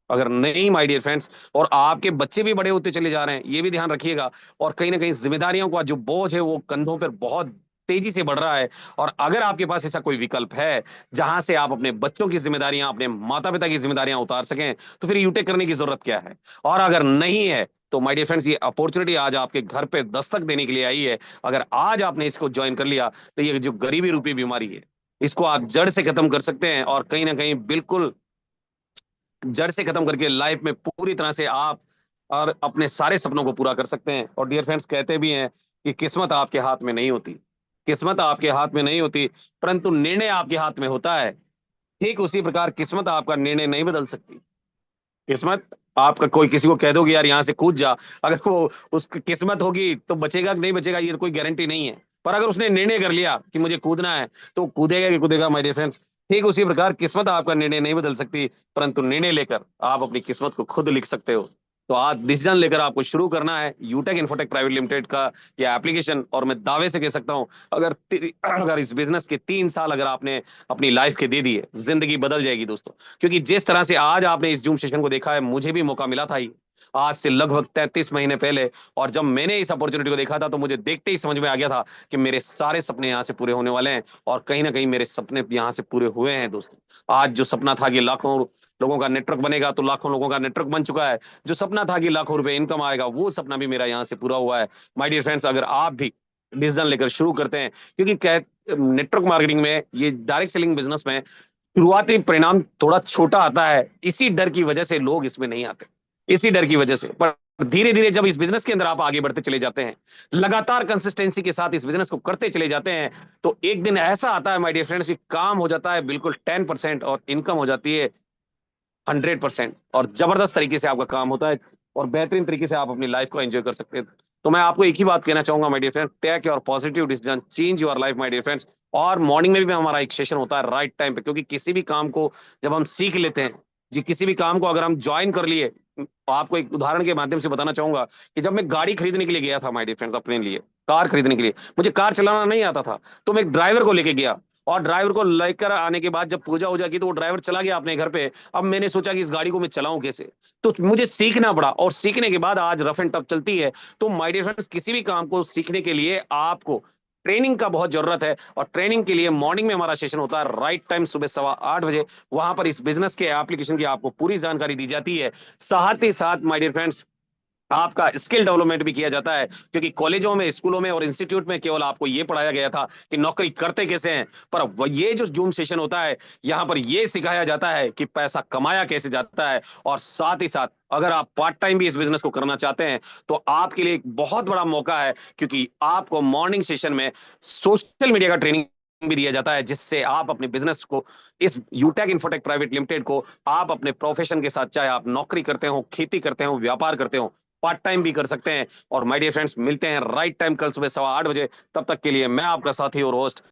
अगर नहीं माय डियर फ्रेंड्स, और आपके बच्चे भी बड़े होते चले जा रहे हैं, ये भी ध्यान रखिएगा। और कहीं ना कहीं जिम्मेदारियों का जो बोझ है वो कंधों पर बहुत तेजी से बढ़ रहा है। और अगर आपके पास ऐसा कोई विकल्प है जहां से आप अपने बच्चों की जिम्मेदारियां, अपने माता पिता की जिम्मेदारियां उतार सकें, तो फिर यूटेक करने की जरूरत क्या है। और अगर नहीं है तो माय डियर फ्रेंड्स, ये अपॉर्चुनिटी आज आपके घर पे दस्तक देने के लिए आई है। अगर आज आपने इसको ज्वाइन कर लिया तो ये जो गरीबी रूपी बीमारी है, इसको आप जड़ से खत्म कर सकते हैं। और कहीं ना कहीं बिल्कुल जड़ से खत्म करके लाइफ में पूरी तरह से आप और अपने सारे सपनों को पूरा कर सकते हैं। और डियर फ्रेंड्स, कहते भी हैं कि किस्मत आपके हाथ में नहीं होती, किस्मत आपके हाथ में नहीं होती, परंतु निर्णय आपके हाथ में होता है। ठीक उसी प्रकार किस्मत आपका निर्णय नहीं बदल सकती। किस्मत आपका, कोई किसी को कह दोगे यार यहाँ से कूद जा, अगर वो उसकी किस्मत होगी तो बचेगा कि नहीं बचेगा ये तो कोई गारंटी नहीं है। पर अगर उसने निर्णय कर लिया कि मुझे कूदना है तो कूदेगा कि कूदेगा माय डियर फ्रेंड्स। ठीक उसी प्रकार किस्मत आपका निर्णय नहीं बदल सकती, परंतु निर्णय लेकर आप अपनी किस्मत को खुद लिख सकते हो। तो आज डिसीजन लेकर आपको शुरू करना है यूटेक इन्फोटेक प्राइवेट लिमिटेड का यह एप्लीकेशन। और मैं दावे से कह सकता हूं, अगर इस बिजनेस के 3 साल अगर आपने अपनी लाइफ के दे दिए, जिंदगी बदल जाएगी दोस्तों। क्योंकि जिस तरह से आज आपने इस जूम सेशन को देखा है, मुझे भी मौका मिला था ही आज से लगभग 33 महीने पहले। और जब मैंने इस अपॉर्चुनिटी को देखा था तो मुझे देखते ही समझ में आ गया था कि मेरे सारे सपने यहाँ से पूरे होने वाले हैं। और कहीं ना कहीं मेरे सपने यहाँ से पूरे हुए हैं दोस्तों। आज जो सपना था कि लाखों लोगों का नेटवर्क बनेगा, तो लाखों लोगों का नेटवर्क बन चुका है। जो सपना था कि लाखों रुपए इनकम आएगा, वो सपना भी मेरा यहाँ से पूरा हुआ है। माय डियर फ्रेंड्स, अगर आप भी डिसीजन लेकर शुरू करते हैं, क्योंकि नेटवर्क मार्केटिंग में, ये डायरेक्ट सेलिंग बिजनेस में शुरुआती परिणाम थोड़ा छोटा आता है, इसी डर की वजह से लोग इसमें नहीं आते, इसी डर की वजह से। पर धीरे धीरे जब इस बिजनेस के अंदर आप आगे बढ़ते चले जाते हैं, लगातार कंसिस्टेंसी के साथ इस बिजनेस को करते चले जाते हैं, तो एक दिन ऐसा आता है माय डियर फ्रेंड्स, काम हो जाता है बिल्कुल 10% और इनकम हो जाती है 100%। और जबरदस्त तरीके से आपका काम होता है और बेहतरीन तरीके से आप अपनी लाइफ को एंजॉय कर सकते हैं। तो मैं आपको एक ही बात कहना चाहूंगा my dear friend, take your positive decision, change your life my dear friends. और मॉर्निंग में भी हमारा एक सेशन होता है राइट टाइम पे, क्योंकि किसी भी काम को जब हम सीख लेते हैं जी, किसी भी काम को अगर हम ज्वाइन कर लिए, तो आपको एक उदाहरण के माध्यम से बताना चाहूंगा कि जब मैं गाड़ी खरीदने के लिए गया था माय डियर फ्रेंड्स, अपने लिए कार खरीदने के लिए, मुझे कार चलाना नहीं आता था, तो मैं एक ड्राइवर को लेके गया। और ड्राइवर को लेकर आने के बाद जब पूजा उजा की तो वो ड्राइवर चला गया अपने घर पे। अब मैंने सोचा कि इस गाड़ी को मैं चलाऊं कैसे, तो मुझे सीखना पड़ा। और सीखने के बाद आज रफ एंड टफ चलती है। तो माय डियर फ्रेंड्स, किसी भी काम को सीखने के लिए आपको ट्रेनिंग का बहुत जरूरत है। और ट्रेनिंग के लिए मॉर्निंग में हमारा सेशन होता है राइट टाइम, सुबह 8:15 बजे। वहां पर इस बिजनेस के एप्लीकेशन की आपको पूरी जानकारी दी जाती है। साथ ही साथ माय डियर फ्रेंड्स, आपका स्किल डेवलपमेंट भी किया जाता है। क्योंकि कॉलेजों में, स्कूलों में और इंस्टीट्यूट में केवल आपको ये पढ़ाया गया था कि नौकरी करते कैसे हैं, पर ये जो जूम सेशन होता है, यहाँ पर ये सिखाया जाता है कि पैसा कमाया कैसे जाता है। और साथ ही साथ अगर आप पार्ट टाइम भी इस बिजनेस को करना चाहते हैं तो आपके लिए एक बहुत बड़ा मौका है, क्योंकि आपको मॉर्निंग सेशन में सोशल मीडिया का ट्रेनिंग भी दिया जाता है, जिससे आप अपने बिजनेस को, इस यूटेक इन्फोटेक प्राइवेट लिमिटेड को, आप अपने प्रोफेशन के साथ, चाहे आप नौकरी करते हो, खेती करते हो, व्यापार करते हो, पार्ट टाइम भी कर सकते हैं। और माय डियर फ्रेंड्स, मिलते हैं राइट टाइम कल सुबह 8:15 बजे। तब तक के लिए मैं आपका साथी और होस्ट